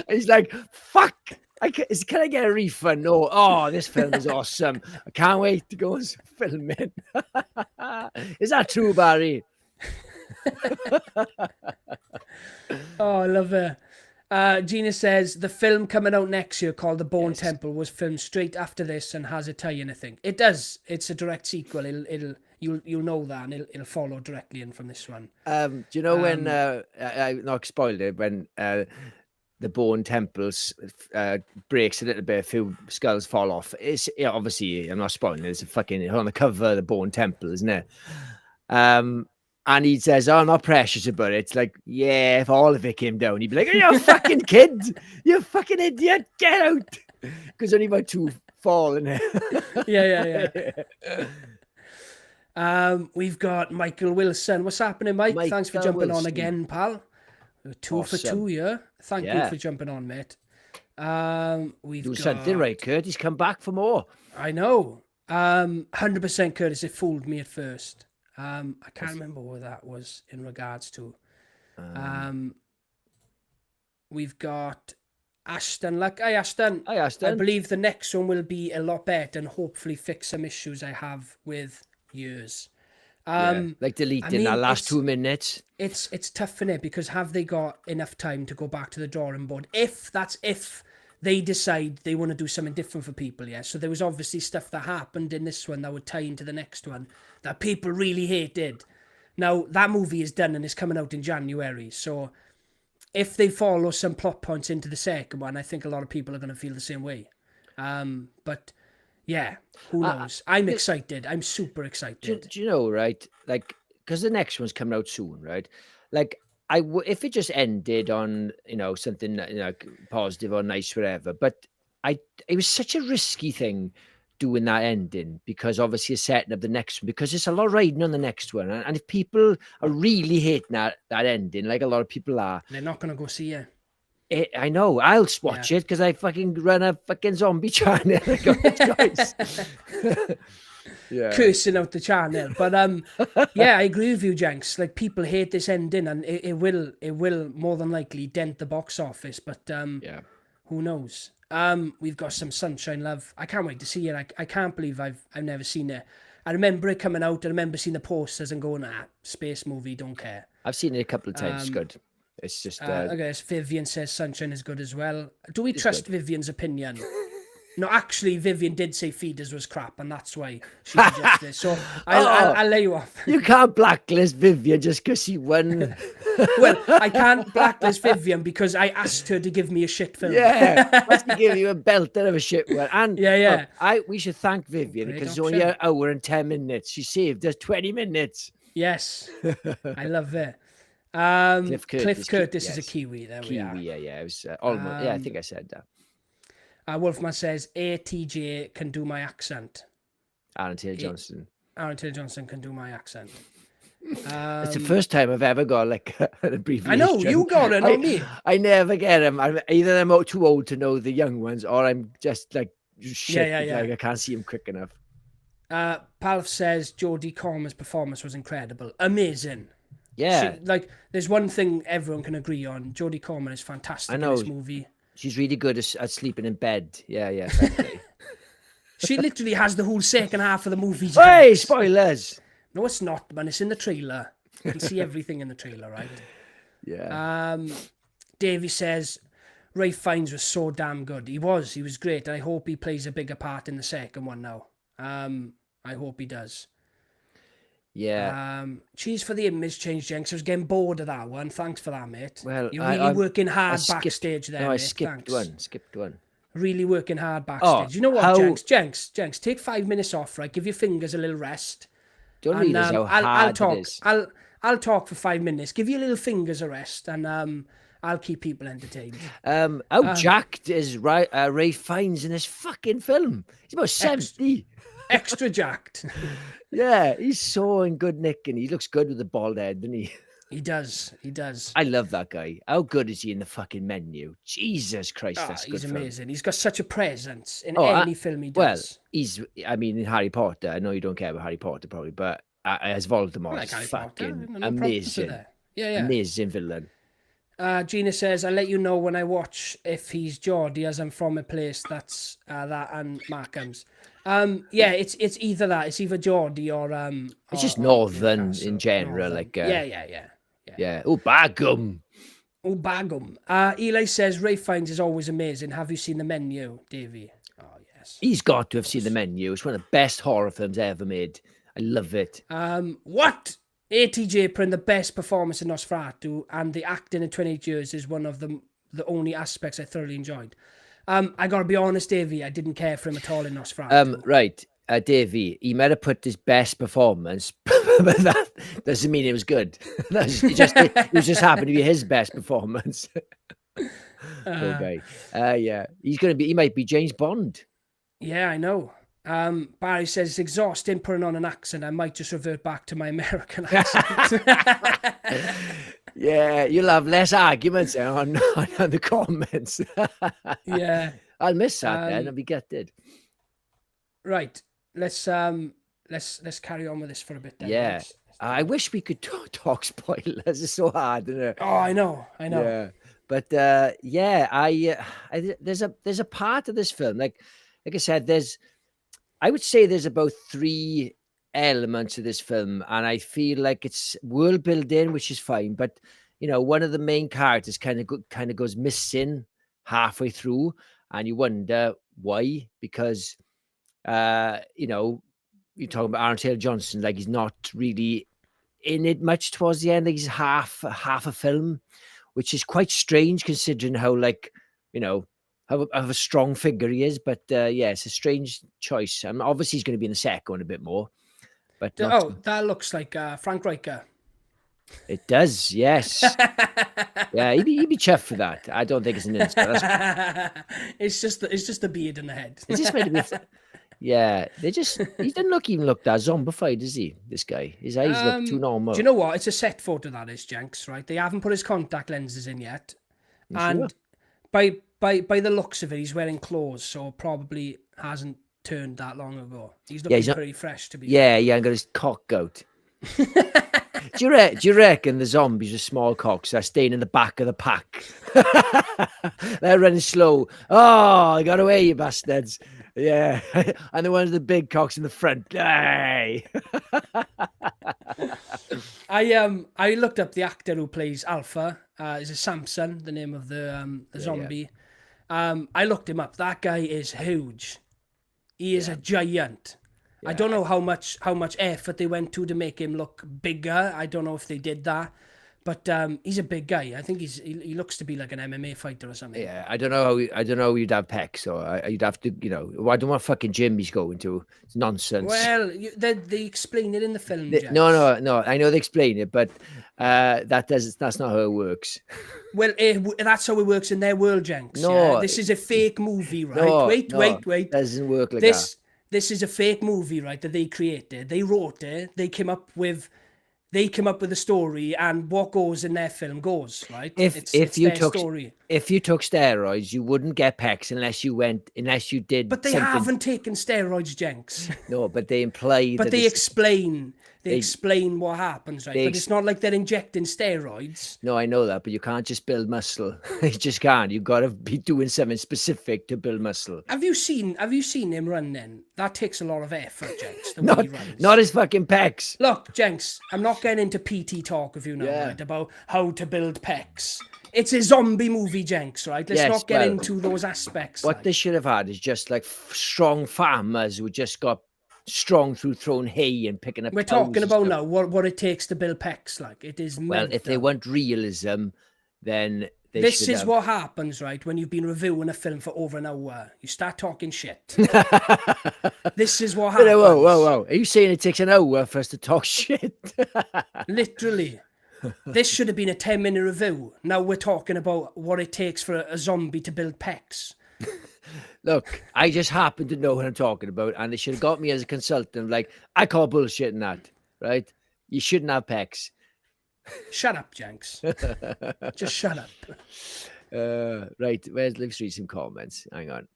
He's like, fuck. Can I get a refund? No. Oh, this film is awesome. I can't wait to go and film it. Is that true, Barry? Oh, I love it. Gina says the film coming out next year called The Bone Temple was filmed straight after this and has a tie-in, I think. It does. It's a direct sequel. You'll know that, and it'll follow directly in from this one. Do you know when I'm not spoiled it when the Bone Temples breaks a little bit, a few skulls fall off. It's obviously I'm not spoiling it. It's fucking on the cover of the Bone Temple, isn't it? And he says, "Oh, I'm not precious about it." It's like, yeah, if all of it came down, he'd be like, "You're a fucking kid, you fucking idiot, get out!" Because only about 2 fall in it. Yeah. We've got Michael Wilson. What's happening, Mike? Thanks for jumping on again, pal. 2 for 2, yeah. Thank you for jumping on, mate. We've got something right, Kurt. He's come back for more. I know. 100% Curtis. It fooled me at first. I can't remember what that was in regards to. We've got Ashton. Hi, Ashton. Hi, Ashton. I believe the next one will be a lot better and hopefully fix some issues I have with yours. Like deleting that last 2 minutes. It's tough, innit? Because have they got enough time to go back to the drawing board? If they decide they want to do something different for people, yeah. So there was obviously stuff that happened in this one that would tie into the next one that people really hated. Now that movie is done and it's coming out in January. So if they follow some plot points into the second one, I think a lot of people are going to feel the same way. But yeah, who knows? I'm excited. I'm super excited. Do you know, right? Like, because the next one's coming out soon, right? Like, if it just ended on, something positive or nice, whatever. But it was such a risky thing doing that ending because obviously you're setting up the next one because it's a lot riding on the next one. And if people are really hating that ending, like a lot of people are, they're not going to go see it. I know. I'll watch it because I fucking run a fucking zombie channel. I got the choice. Cursing out the channel. But yeah, I agree with you, Jenks. Like people hate this ending, and it will more than likely dent the box office. But who knows? We've got some Sunshine Love. I can't wait to see it. I can't believe I've never seen it. I remember it coming out. I remember seeing the posters and going, space movie, don't care. I've seen it a couple of times. It's good. It's just okay, Vivian says Sunshine is good as well. Do we trust Vivian's opinion? No, actually, Vivian did say feeders was crap, and that's why she suggested it. So I'll lay you off. You can't blacklist Vivian just because she won. Well, I can't blacklist Vivian because I asked her to give me a shit film. Yeah, must give you a belter of a shit one. And Yeah. we should thank Vivian Great because it's option. only an hour and 10 minutes. She saved us 20 minutes. Yes, I love it. Cliff Curtis is a Kiwi. There we are. Yeah. It was almost. I think I said that. Wolfman says ATJ can do my accent. Aaron Taylor Johnson. Aaron Taylor Johnson can do my accent. It's the first time I've ever got like an abbreviation. I know you got it, not me. I never get them. Either I'm too old to know the young ones, or I'm just like shit. Yeah. Like I can't see them quick enough. Palf says Jodie Comer's performance was incredible, amazing. Yeah, there's one thing everyone can agree on: Jodie Comer is fantastic in this movie. She's really good at sleeping in bed. Yeah. Exactly. She literally has the whole second half of the movie. Hey, spoilers! No, it's not, man. It's in the trailer. You can see everything in the trailer, right? Yeah. Davies says Ralph Fiennes was so damn good. He was great. I hope he plays a bigger part in the second one now. I hope he does. Yeah. Cheers for the image change, Jenks. I was getting bored of that one. Thanks for that, mate. Well, you're really working hard skipped, backstage there, no, mate. I skipped one. Really working hard backstage. You know what, Jenks, take 5 minutes off, right? Give your fingers a little rest. Don't realize how hard it is. I'll talk for 5 minutes. Give your little fingers a rest, and I'll keep people entertained. How jacked is Ralph Fiennes in this fucking film? He's about 70. Extra jacked. Yeah, he's so in good nick, and he looks good with the bald head, doesn't he? He does. I love that guy. How good is he in the fucking Menu? Jesus Christ, that's good. He's amazing. He's got such a presence in any film he does. Well, in Harry Potter, I know you don't care about Harry Potter probably, but as Voldemort, he's fucking amazing. Yeah. Amazing villain. Gina says, I'll let you know when I watch if he's Geordie, as I'm from a place that's that and Markham's. It's either that. It's either Geordie or it's just northern in general. Northern. Yeah. Oh, Bagum. Eli says Ralph Fiennes is always amazing. Have you seen The Menu, Davey? Oh yes. He's got to have seen The Menu. It's one of the best horror films ever made. I love it. What? ATJ put in the best performance in Nosferatu, and the acting in 28 Years is one of the only aspects I thoroughly enjoyed. I gotta be honest, Davey, I didn't care for him at all in Nosferatu. Right, Davey, he might have put his best performance, but that doesn't mean it was good. It just happened to be his best performance. Okay, he might be James Bond. Yeah, I know. Barry says it's exhausting putting on an accent. I might just revert back to my American accent. Yeah, you'll have less arguments on the comments. Yeah, I'll miss that then. I'll be gutted. Right, let's carry on with this for a bit then. Yeah, I wish we could talk spoilers. It's so hard, isn't it? Oh, I know. Yeah, but there's a part of this film, like I said, I would say there's about 3 elements of this film, and I feel like it's world building, which is fine, but one of the main characters kind of goes missing halfway through, and you wonder why, because you're talking about Aaron Taylor Johnson, like he's not really in it much towards the end, like he's half a film, which is quite strange considering how how a strong figure he is, but it's a strange choice. And obviously he's going to be in the second one a bit more. But that looks like Frank Riker. It does, yes. Yeah, he'd be chuffed for that. I don't think it's an insult. It's just the beard and the head. It's just meant to be. Yeah, he doesn't even look that zombified, does he? This guy, his eyes look too normal. Do you know what? It's a set photo, that is, Jenks. Right? They haven't put his contact lenses in yet, and by the looks of it, he's wearing clothes, so probably hasn't turned that long ago. He's looking pretty fresh, to be fair. Yeah, got his cock out. Do you reckon the zombies with small cocks are staying in the back of the pack? They're running slow. Oh, I got away, you bastards. Yeah. And the ones with the big cocks in the front. Hey. I looked up the actor who plays Alpha. Is it Samson, the name of the zombie? I looked him up. That guy is huge. He is a giant. I don't know how much effort they went to make him look bigger. I don't know if they did that, but he's a big guy. I think he looks to be like an MMA fighter or something. Yeah, I don't know how you'd have pecs, or you'd have to, I don't know what fucking gym he's going to. It's nonsense. Well, they explain it in the film. No. I know they explain it, but that's not how it works. Well, that's how it works in their world, Jenks. No, this is a fake movie, right? No, Wait. Doesn't work like that. This is a fake movie, right? That they created. They wrote it. They came up with a story, and what goes in their film goes, right? If you took steroids, you wouldn't get pecs unless you did. But they haven't taken steroids, Jenks. No, but they imply. But they explain. They explain what happens, right? But it's not like they're injecting steroids. No, I know that, but you can't just build muscle. You just can't. You've got to be doing something specific to build muscle. Have you seen him run then? That takes a lot of effort, Jenks, the way he runs. Not his fucking pecs. Look, Jenks, I'm not getting into PT talk with you now, right? About how to build pecs. It's a zombie movie, Jenks, right? Let's not get into those aspects. What they should have had is just like strong farmers who just got strong through throwing hay and picking up. We're talking about now what it takes to build pecs. Like, it is. Well, if they want realism, then this is what happens, right? When you've been reviewing a film for over an hour, you start talking shit. This is what happens. Whoa! Are you saying it takes an hour for us to talk shit? Literally. This should have been a 10-minute review. Now we're talking about what it takes for a zombie to build pecs. Look, I just happen to know what I'm talking about, and they should have got me as a consultant. Like, I call bullshit in that, right? You shouldn't have pecs. Shut up, Jenks. Just shut up. Right, let's read some comments. Hang on.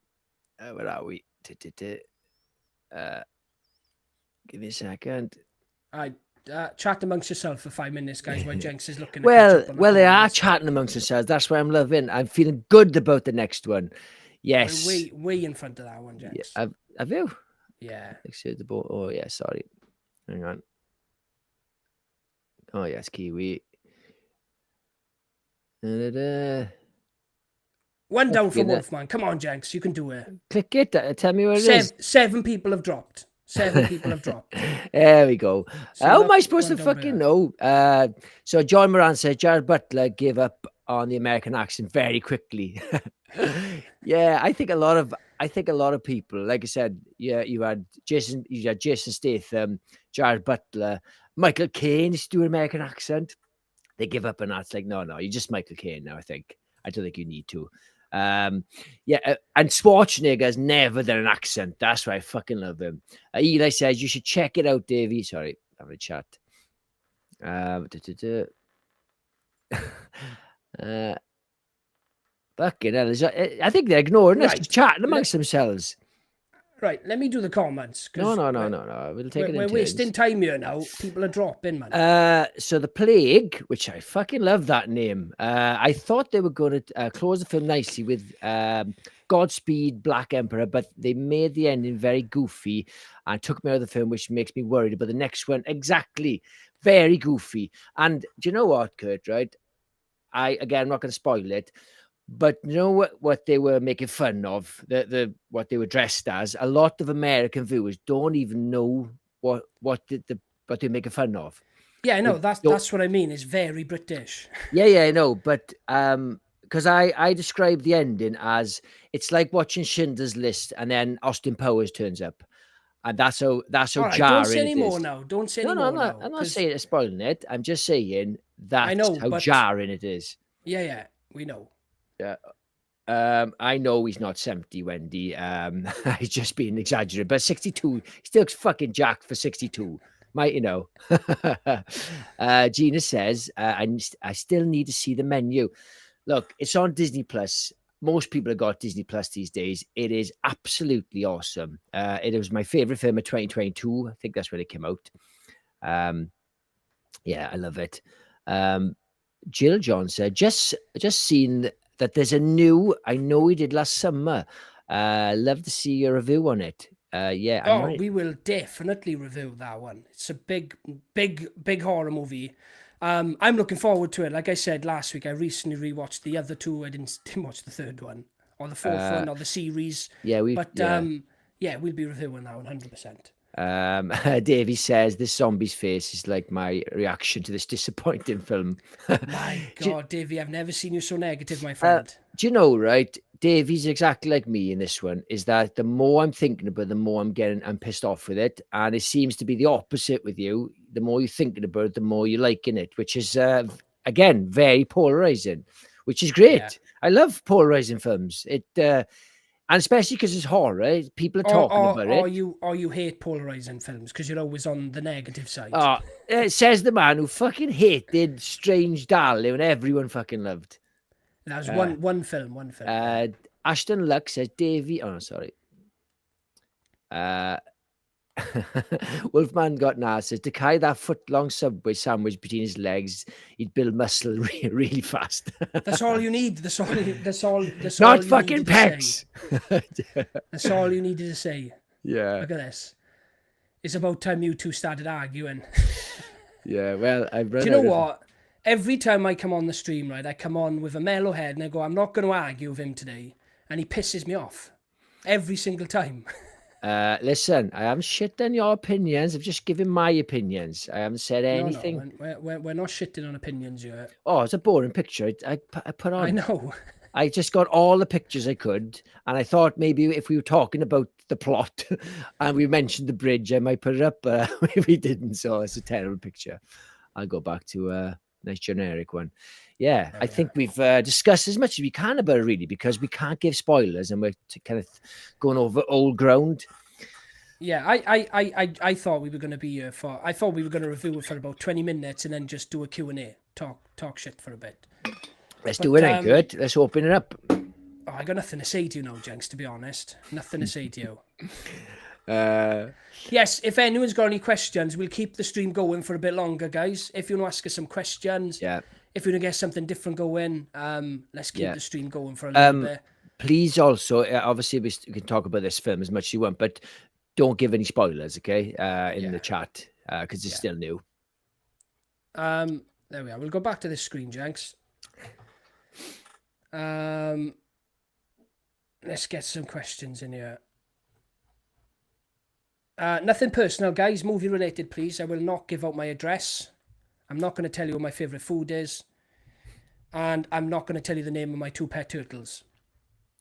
Where are we? Give me a second. Chat amongst yourself for 5 minutes, guys, while Jenks is looking at Well, they are chatting amongst themselves. That's what I'm loving. I'm feeling good about the next one. Yes. Way in front of that one, Jenks. Yeah, have you? Yeah. Oh, yeah, sorry. Hang on. Oh, yes, Kiwi. One down for Wolfman. Come on, Jenks. You can do it. Click it. Tell me where it is. 7 people have dropped. 7 people have dropped. There we go. So how am I supposed to fucking know? So John Moran said Jared Butler gave up on the American accent very quickly. Yeah, I think a lot of people, like I said, you had Jason Statham, Jared Butler, Michael Caine used to do an American accent. They give up on that. It's like, no, you're just Michael Caine now. I don't think you need to. And Schwarzenegger's never done an accent. That's why I fucking love him. Eli says you should check it out, Davies. Sorry, have a chat. Fucking hell, I think they're ignoring us, chatting amongst themselves. Right, let me do the comments. No. We'll take it in We're wasting time here now. People are dropping, man. So The Plague, which I fucking love that name. I thought they were going to close the film nicely with Godspeed, Black Emperor, but they made the ending very goofy and took me out of the film, which makes me worried about the next one. Exactly. Very goofy. And do you know what, Kurt, right? I'm not going to spoil it. But you know what they were making fun of, what they were dressed as. A lot of American viewers don't even know what they're making fun of. Yeah, I know. That's what I mean. It's very British. Yeah, I know. But because I describe the ending as it's like watching Schindler's List and then Austin Powers turns up, and that's how right, jarring. Don't say it any is. more now. Don't say any more now. I'm not saying it's spoiling it. I'm just saying that's how but jarring it is. Yeah, we know. Yeah. I know he's not 70, Wendy. He's just being exaggerated, but 62, he still looks fucking jacked for 62. Might you know? Gina says, I still need to see the menu. Look, it's on Disney Plus. Most people have got Disney Plus these days. It is absolutely awesome. It was my favorite film of 2022. I think that's when it came out. Yeah, I love it. Jill John said, just seen that there's a new, I know we did last summer. Love to see your review on it. We will definitely review that one. It's a big horror movie. I'm looking forward to it. Like I said last week, I recently rewatched the other two. I didn't watch the third one. or the fourth one, or the series. Yeah, Yeah, we'll be reviewing that 100%. Davies says this zombie's face is like my reaction to this disappointing film. My God, Davey, I've never seen you so negative, my Uh, friend. do you know, right? Davies exactly like me in this one. Is that the more I'm thinking about it, the more I'm pissed off with it, and it seems to be the opposite with you. The more you're thinking about it, the more you're liking it, which is again very polarizing, which is great. Yeah. I love polarizing films. And especially because it's horror, people are talking about it. You hate polarizing films because you're always on the negative side. Oh, it says the man who fucking hated Strange Darling and everyone fucking loved. That was one film. Ashton Luck says Davy. Oh, sorry. Wolfman got nah says Decay that foot-long Subway sandwich between his legs, he'd build muscle really fast. That's all you need. That's all. Not all you fucking needed to say. pecs. That's all you needed to say. Yeah. Look at this. It's about time you two started arguing. Yeah. Well, I've read. Do you know what? Every time I come on the stream, right, I come on with a mellow head and I go, I'm not going to argue with him today, and he pisses me off every single time. Listen, I haven't shit on your opinions. I've just given my opinions. I haven't said anything. No, we're not shitting on opinions here. Oh, it's a boring picture. I put on. I know. I just got all the pictures I could, and I thought maybe if we were talking about the plot and we mentioned the bridge, I might put it up, but we didn't. So it's a terrible picture. I'll go back to a nice generic one. Yeah, I think we've discussed as much as we can about it, really, because we can't give spoilers, and we're kind of going over old ground. Yeah, I thought we were going to be here for. I thought we were going to review it for about 20 minutes and then just do a Q&A, talk shit for a bit. Let's do it. Ain't good. Let's open it up. Oh, I got nothing to say to you now, Jenks. To be honest, nothing to say to you. Yes, if anyone's got any questions, we'll keep the stream going for a bit longer, guys. If you want to ask us some questions, if you want to get something different going, let's keep the stream going for a little bit. Please also, obviously, we can talk about this film as much as you want, but don't give any spoilers, okay? In the chat, because it's still new. There we are. We'll go back to this screen, Jenks. Let's get some questions in here. Nothing personal, guys. Movie related, please. I will not give out my address. I'm not going to tell you what my favorite food is. And I'm not going to tell you the name of my 2 pet turtles.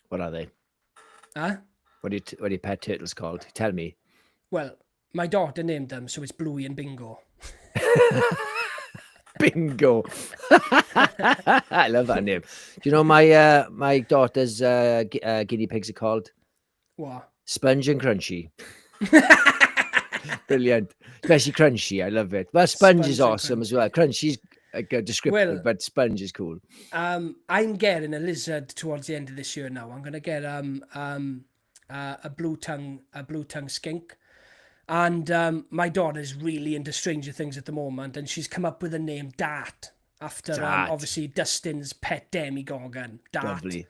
What are they? Huh? What are your pet turtles called? Tell me. Well, my daughter named them, so it's Bluey and Bingo. Bingo. I love that name. Do you know my daughter's guinea pigs are called? What? Sponge and Crunchy. Brilliant. Especially Crunchy. I love it. Well, Sponge is awesome as well. Crunchy's a good descriptor, but Sponge is cool. I'm getting a lizard towards the end of this year now. I'm gonna get a blue tongue skink. And my daughter's really into Stranger Things at the moment, and she's come up with the name Dart after obviously Dustin's pet demigorgon. Dart. Lovely.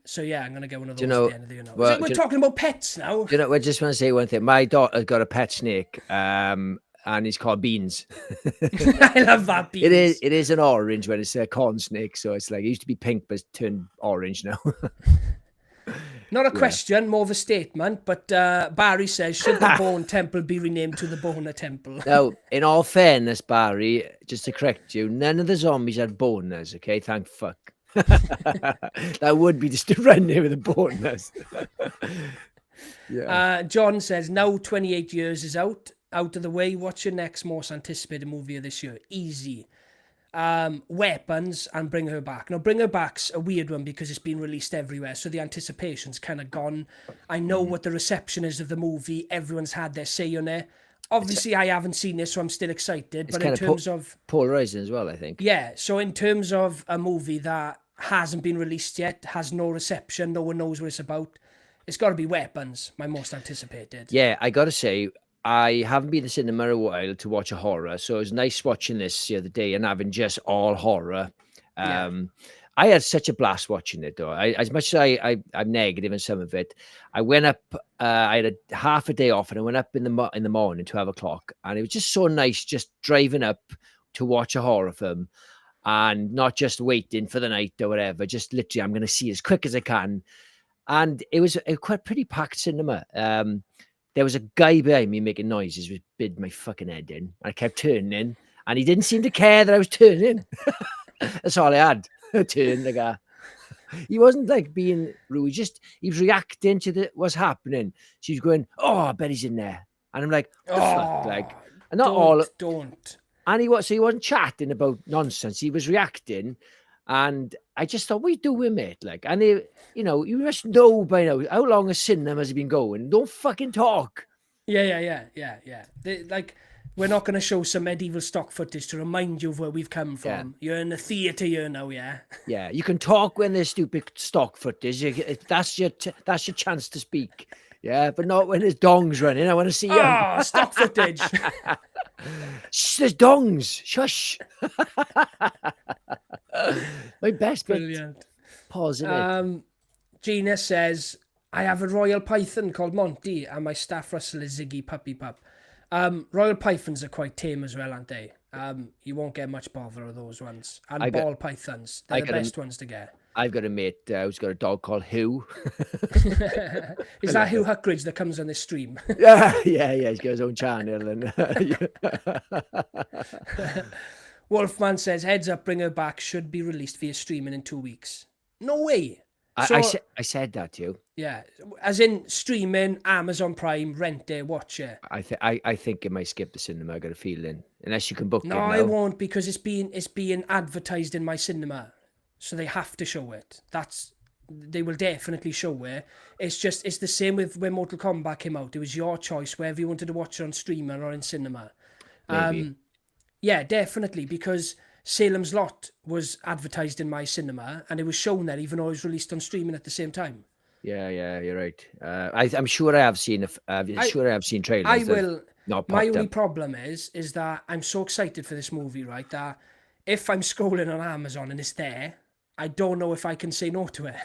So yeah, I'm gonna get one of those at the end of the year now. Well, we're talking about pets now. You know, I just want to say one thing. My daughter's got a pet snake, and he's called Beans. I love that, Beans. It is an orange when it's a corn snake, so it's like it used to be pink, but it's turned orange now. Not a question, more of a statement, but Barry says, should the Bone Temple be renamed to the Boner Temple? Now, in all fairness, Barry, just to correct you, none of the zombies had boners, okay? Thank fuck. That would be just to run there with the boners. John says, now 28 years is out of the way. What's your next most anticipated movie of this year? Easy. Weapons and Bring Her Back. Now, Bring Her Back's a weird one because it's been released everywhere, so the anticipation's kind of gone. I know what the reception is of the movie. Everyone's had their say on it. Obviously, I haven't seen this, so I'm still excited. But in terms of polarizing as well, I think. Yeah, so in terms of a movie that hasn't been released yet, has no reception, no one knows what it's about, it's got to be Weapons, my most anticipated. Yeah, I got to say, I haven't been to the cinema a while to watch a horror, so it was nice watching this the other day and having just all horror. I had such a blast watching it, though. As much as I'm negative in some of it, I went up. I had half a day off, and I went up in the morning, 12 o'clock, and it was just so nice, just driving up to watch a horror film. and not just waiting for the night or whatever. Just literally, I'm going to see as quick as I can. And it was a quite pretty packed cinema. There was a guy behind me making noises, which bid my fucking head in. I kept turning, and he didn't seem to care that I was turning. That's all I had. Turn the guy. He wasn't like being rude. He was reacting to what's happening. She's going, "Oh, I bet he's in there," and I'm like, "What the fuck?" Like, and not all. Don't. And he wasn't chatting about nonsense. He was reacting, and I just thought, "What are you doing, mate?" Like, and he, you must know by now how long a cinema has been going. Don't fucking talk. Yeah. Like, we're not going to show some medieval stock footage to remind you of where we've come from. Yeah. You're in the theatre here now, yeah? Yeah, you can talk when there's stupid stock footage. That's your chance to speak. Yeah, but not when there's dongs running. I want to see you. Oh, stock footage. Shh, there's dongs. Shush. My best bit. Brilliant. Pause in it. Gina says, I have a royal python called Monty, and my staff Russell is Ziggy Puppy Pup. Royal pythons are quite tame as well, aren't they? You won't get much bother of those ones. And ball pythons, they're the best ones to get. I've got a mate who's got a dog called Hugh. Is that Hugh Huckridge that comes on this stream? Yeah. He's got his own channel. And Wolfman says, heads up, bring her back. Should be released via streaming in 2 weeks. No way. I said that to you. Yeah, as in streaming, Amazon Prime, rent it, watch it. I think it might skip the cinema. I got a feeling, unless you can book it. No, I won't, because it's being advertised in my cinema, so they have to show it. They will definitely show it. It's the same with when Mortal Kombat came out. It was your choice whether you wanted to watch it on streaming or in cinema. Maybe. Yeah, definitely, because Salem's Lot was advertised in my cinema, and it was shown there, even though it was released on streaming at the same time. Yeah, you're right. I'm sure I have seen. Sure I have seen trailers. I will. My only up. problem is that I'm so excited for this movie, right? That if I'm scrolling on Amazon and it's there, I don't know if I can say no to it.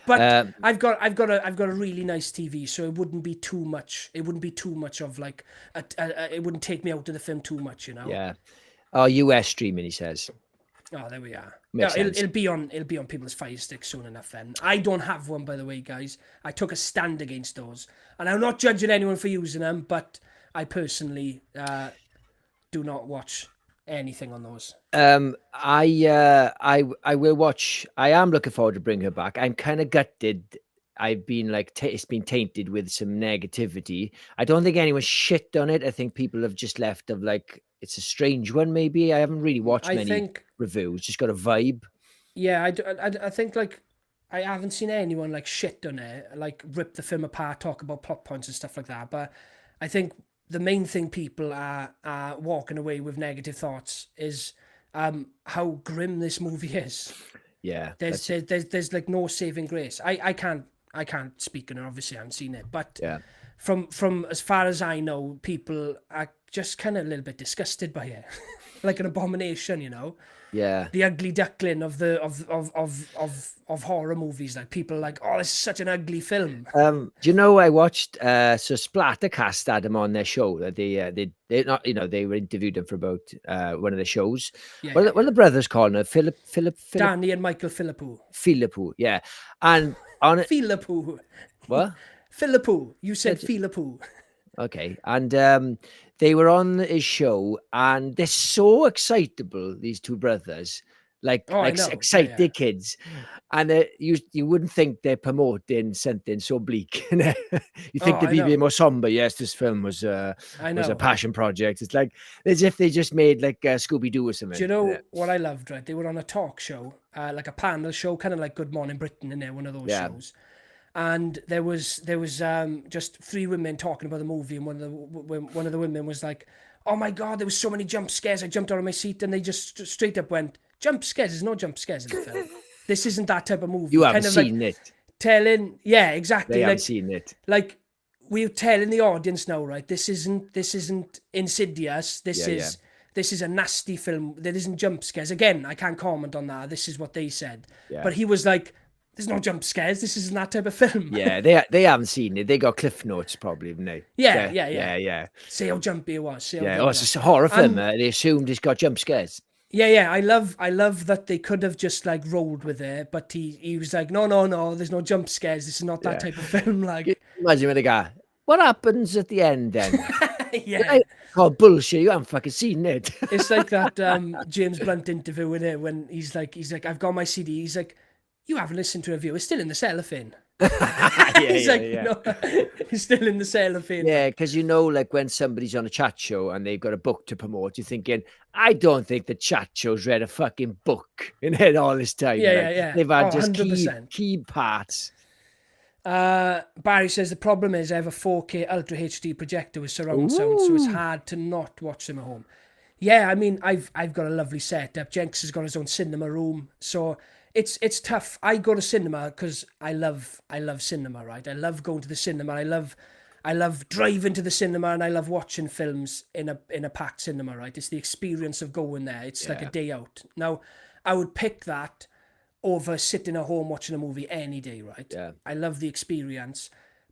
But I've got a really nice TV, so it wouldn't be too much. It wouldn't be too much of like it wouldn't take me out of the film too much, Yeah. Oh, US streaming, he says. Oh, there we are. It'll be on people's Fire Sticks soon enough then. I don't have one, by the way, guys. I took a stand against those. And I'm not judging anyone for using them, but I personally do not watch anything on those. I will watch. I am looking forward to bring her back. I'm kind of gutted. I've been like, it's been tainted with some negativity. I don't think anyone shit on it. I think people have just left of like, it's a strange one, maybe. I haven't really watched many reviews, just got a vibe. Yeah, I think like, I haven't seen anyone like shit on it, like rip the film apart, talk about plot points and stuff like that. But I think the main thing people are walking away with negative thoughts is how grim this movie is. Yeah. There's like no saving grace. I can't speak on it, obviously I haven't seen it, but yeah. From as far as I know, people are just kind of a little bit disgusted by it. Like an abomination, Yeah. The ugly duckling of horror movies. Like people are like, oh, this is such an ugly film. Do you know I watched so Splattercast had him on their show that they not they were interviewed him for about one of the shows. Yeah, what are the brothers called him? Philip Danny and Michael Philippou, yeah. And on it Philippou. What? Philippou. You said Philippou. Okay. And they were on his show, and they're so excitable, these two brothers, excited kids. And you wouldn't think they're promoting something so bleak. You think they'd be a bit more somber. Yes, this film was a passion project. It's like as if they just made like Scooby-Doo or something. Do you know what I loved, right? They were on a talk show, like a panel show, kind of like Good Morning Britain, in there, one of those shows. And there was just three women talking about the movie, and one of the women was like, "Oh my God, there was so many jump scares. I jumped out of my seat," and they just straight up went, "Jump scares? There's no jump scares in the film. This isn't that type of movie." You haven't seen it. Yeah, exactly. They haven't seen it. Like we're telling the audience now, right? This isn't Insidious. This is a nasty film. There isn't jump scares. Again, I can't comment on that. This is what they said. Yeah. But he was like, there's no jump scares. This isn't that type of film. Yeah, they haven't seen it. They got cliff notes probably, haven't they? Yeah. See how jumpy it was. It's a horror film. They assumed it's got jump scares. Yeah. I love that they could have just like rolled with it, but he was like, no, there's no jump scares. This is not that Yeah. type of film. Can you Like, imagine when they go, what happens at the end then? yeah. I call bullshit. You haven't fucking seen it. It's like that James Blunt interview with it when he's like, I've got my CD. He's like, you haven't listened to a review. It's still in the cellophane. He's like, Yeah. no, it's still in the cellophane. Yeah, because like when somebody's on a chat show and they've got a book to promote, you're thinking, I don't think the chat show's read a fucking book in it all this time. Like, Yeah. they've had Oh, just 100%. key parts. Barry says the problem is I have a 4K Ultra HD projector with surround sound, so it's Ooh. hard to not watch them at home. Yeah, I mean, I've got a lovely setup. Jenks has got his own cinema room, so it's tough. I go to cinema because I love cinema, right? I love going to the cinema. I love driving to the cinema, and I love watching films in a packed cinema, right? It's the experience of going there. It's like a Yeah. day out. Now, I would pick that over sitting at home watching a movie any day, right? Yeah. I love the experience,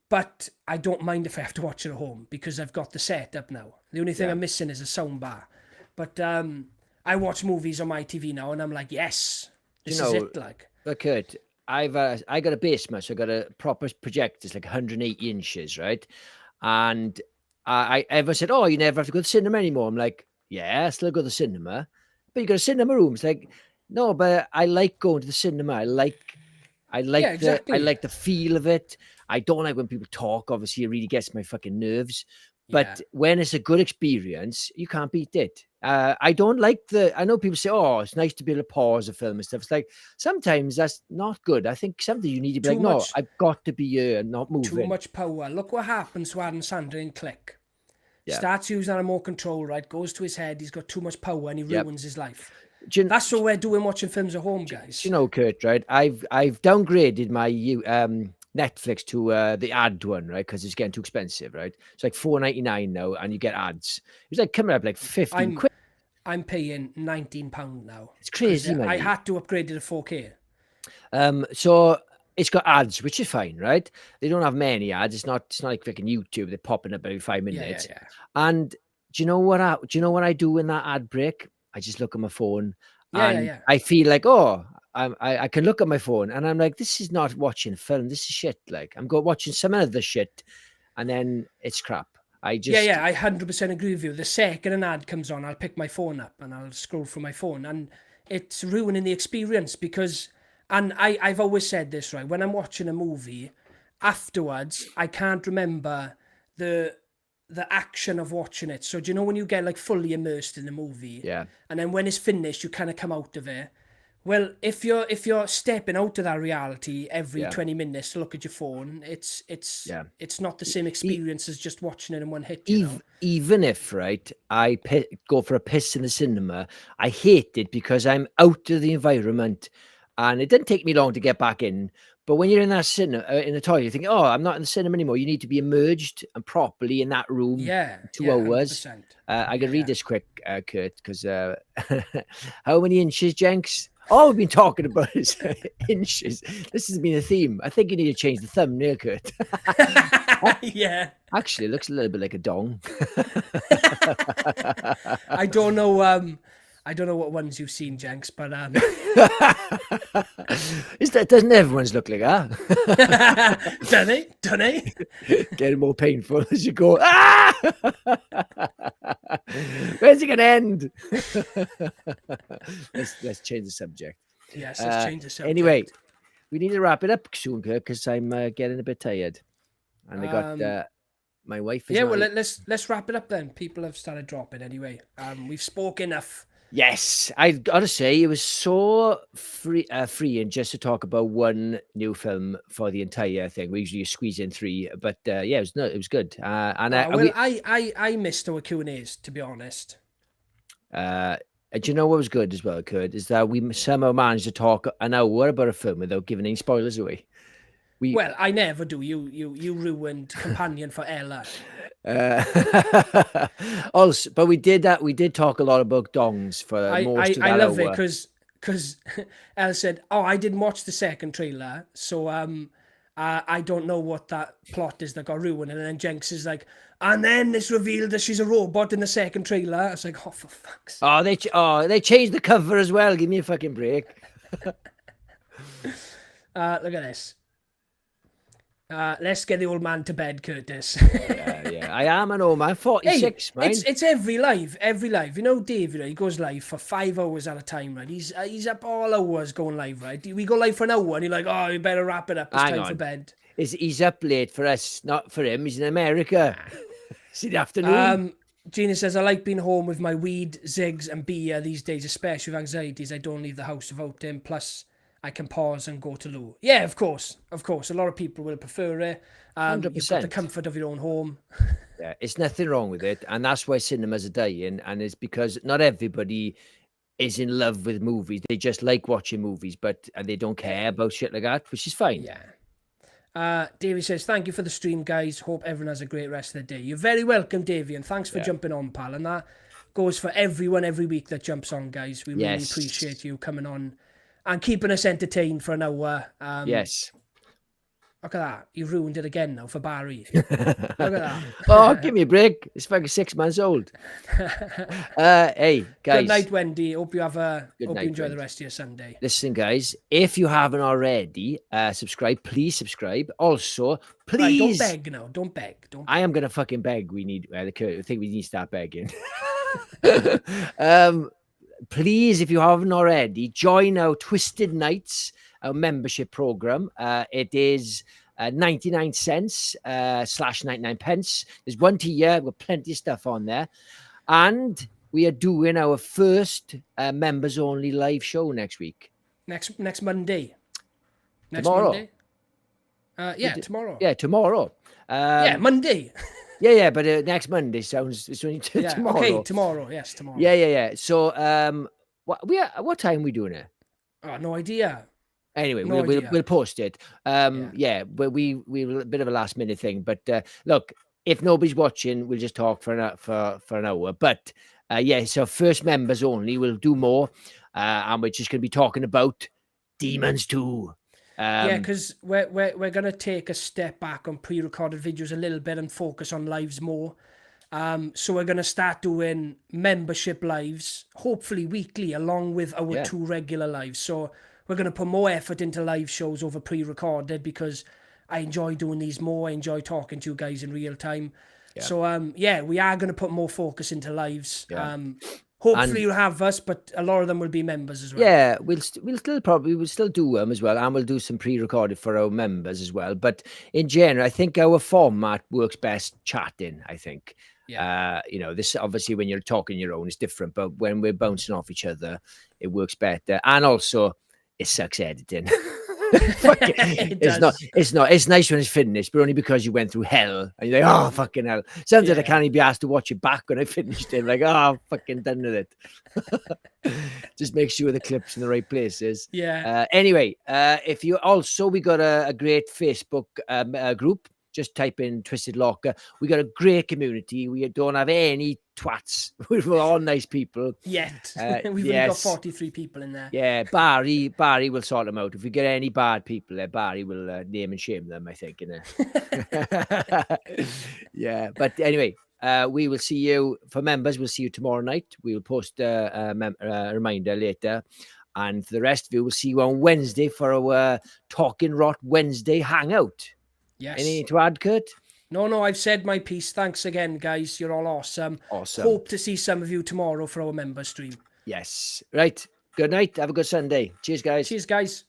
but I don't mind if I have to watch it at home because I've got the setup now. The only thing Yeah. I'm missing is a sound bar. But I watch movies on my TV now, and I'm like, yes, this is it. Like, Look, Kurt, I got a basement, so I got a proper projector. It's like 180 inches, right? And I ever said, oh, you never have to go to the cinema anymore. I'm like, yeah, I still go to the cinema, but you got a cinema room. It's like, no, but I like going to the cinema. I like yeah, exactly. the feel of it. I don't like when people talk. Obviously, it really gets my fucking nerves. Yeah. But when it's a good experience, you can't beat it. I don't like I know people say, oh, it's nice to be able to pause a film and stuff. It's like, sometimes that's not good. I think sometimes you need to be like, no, I've got to be here and not moving. Too much power. Look what happens to Adam Sandler in Click. Yeah. Starts using remote control, right? Goes to his head. He's got too much power and he ruins his life. That's what we're doing watching films at home, guys. You know, Kurt, right? I've downgraded my Netflix to the ad one, right? Because it's getting too expensive, right? It's like $4.99 now, and you get ads. It's like coming up like 15 quid. I'm paying £19 now. It's crazy, man. I had to upgrade it to 4K. So it's got ads, which is fine, right? They don't have many ads. It's not like freaking YouTube. They're popping up every 5 minutes. Yeah. And do you know what I do in that ad break? I just look at my phone. Yeah. I feel like, oh, I can look at my phone and I'm like, this is not watching a film. This is shit. Like, I'm watching some other shit, and then it's crap. I 100% agree with you. The second an ad comes on, I'll pick my phone up and I'll scroll through my phone, and it's ruining the experience because, and I've always said this, right? When I'm watching a movie, afterwards, I can't remember the action of watching it. So do you know when you get like fully immersed in the movie? Yeah. And then when it's finished, you kind of come out of it. Well, if you're stepping out of that reality every 20 minutes to look at your phone, it's not the same experience as just watching it in one hit. Even if, right, I go for a piss in the cinema, I hate it because I'm out of the environment, and it didn't take me long to get back in. But when you're in that cinema, in the toilet, you think, oh, I'm not in the cinema anymore. You need to be immersed and properly in that room. Yeah, 2 hours. 100%. I can read this quick, Kurt, because how many inches, Jenks? Oh, we've been talking about his inches. This has been a theme. I think you need to change the thumbnail, Kurt. Yeah. Actually, it looks a little bit like a dong. I don't know what ones you've seen, Jenks, but Doesn't everyone's look like that? Don't they? Getting more painful as you go. Ah! Where's it gonna end? Let's change the subject. Yes, let's change the subject. Anyway, we need to wrap it up soon, Kirk, because I'm getting a bit tired, and I got my wife. Yeah, well, let's wrap it up then. People have started dropping anyway. We've spoke enough. Yes, I gotta say it was so freeing just to talk about one new film for the entire thing. We usually squeeze in 3, but yeah, it was good. I missed our Q&As, to be honest. Do you know what was good as well, Kurt? Is that we somehow managed to talk an hour about a film without giving any spoilers away. Well, I never do. You ruined Companion for Ella. Also, but we did talk a lot about dongs for most of that I love hour. it because Elle said, "Oh, I didn't watch the second trailer, so I don't know what that plot is that got ruined." And then Jenks is like, And then it's revealed that she's a robot in the second trailer. It's like, oh, for fuck's sake. They changed the cover as well. Give me a fucking break. Look at this. Let's get the old man to bed, Curtis. Yeah. I am an old man. 46, hey, man. It's every live. You know, David, he goes live for 5 hours at a time, right? He's up all hours going live, right? We go live for an hour, and you're like, oh, you better wrap it up. It's time for bed. He's up late for us, not for him. He's in America. It's the afternoon. Gina says, I like being home with my weed, zigs, and beer these days, especially with anxieties. I don't leave the house without him. Plus, I can pause and go to loo. Yeah, of course. A lot of people will prefer it. 100%. You've got the comfort of your own home. Yeah, it's nothing wrong with it. And that's why cinemas are dying. And it's because not everybody is in love with movies. They just like watching movies, but they don't care about shit like that, which is fine. Yeah. Davey says, thank you for the stream, guys. Hope everyone has a great rest of the day. You're very welcome, Davey, and thanks for jumping on, pal. And that goes for everyone every week that jumps on, guys. We really appreciate you coming on and keeping us entertained for an hour. Yes. Look at that. You ruined it again now for Barry. Look at that. Oh, give me a break. It's fucking 6 months old. Hey, guys. Good night, Wendy. Hope you enjoy Wendy. the rest of your Sunday. Listen, guys, if you haven't already, subscribe. Please subscribe. Also, please. Right, don't beg now. Don't beg. I am going to fucking beg. I think we need to start begging. Please, if you haven't already, join our Twisted Nights, our membership program. It is 99 cents / 99 pence. There's 1 tier. We've got plenty of stuff on there. And we are doing our first members only live show next week. Next Monday. Tomorrow. Monday? Tomorrow. Yeah, tomorrow. Monday. Yeah, but next Monday sounds it's only tomorrow. Okay, tomorrow. Yes, tomorrow. Yeah. So, what time are we doing it? Oh, no idea. Anyway, we'll post it. But we were a bit of a last minute thing. But look, if nobody's watching, we'll just talk for an hour. But so first members only. We'll do more, and we're just going to be talking about Demons 2. Because we're gonna take a step back on pre-recorded videos a little bit and focus on lives more. So we're gonna start doing membership lives, hopefully weekly, along with our 2 regular lives. So we're gonna put more effort into live shows over pre-recorded because I enjoy doing these more. I enjoy talking to you guys in real time. Yeah. So we are gonna put more focus into lives. Yeah. Hopefully you'll have us, but a lot of them will be members as well. Yeah, we'll still do them as well, and we'll do some pre-recorded for our members as well. But in general, I think our format works best chatting, I think. Yeah. This obviously when you're talking your own is different, but when we're bouncing off each other, it works better. And also it sucks editing. It's not. It's nice when it's finished, but only because you went through hell and you're like, oh fucking hell. Sometimes I can't even be asked to watch it back when I finished it. Like, oh, fucking done with it. Just make sure the clip's in the right places. Yeah. Anyway, if you also, we got a great Facebook group. Just type in Twisted Locker. We got a great community. We don't have any twats. We're all nice people. Yet. We've only got 43 people in there. Yeah, Barry will sort them out. If we get any bad people there, Barry will name and shame them, I think. Yeah, but anyway, we will see you, for members, we'll see you tomorrow night. We will post a reminder later. And for the rest of you, we'll see you on Wednesday for our Talking Rot Wednesday hangout. Yes. Anything to add, Kurt? No, I've said my piece. Thanks again, guys. You're all awesome. Hope to see some of you tomorrow for our member stream. Yes. Right. Good night. Have a good Sunday. Cheers, guys.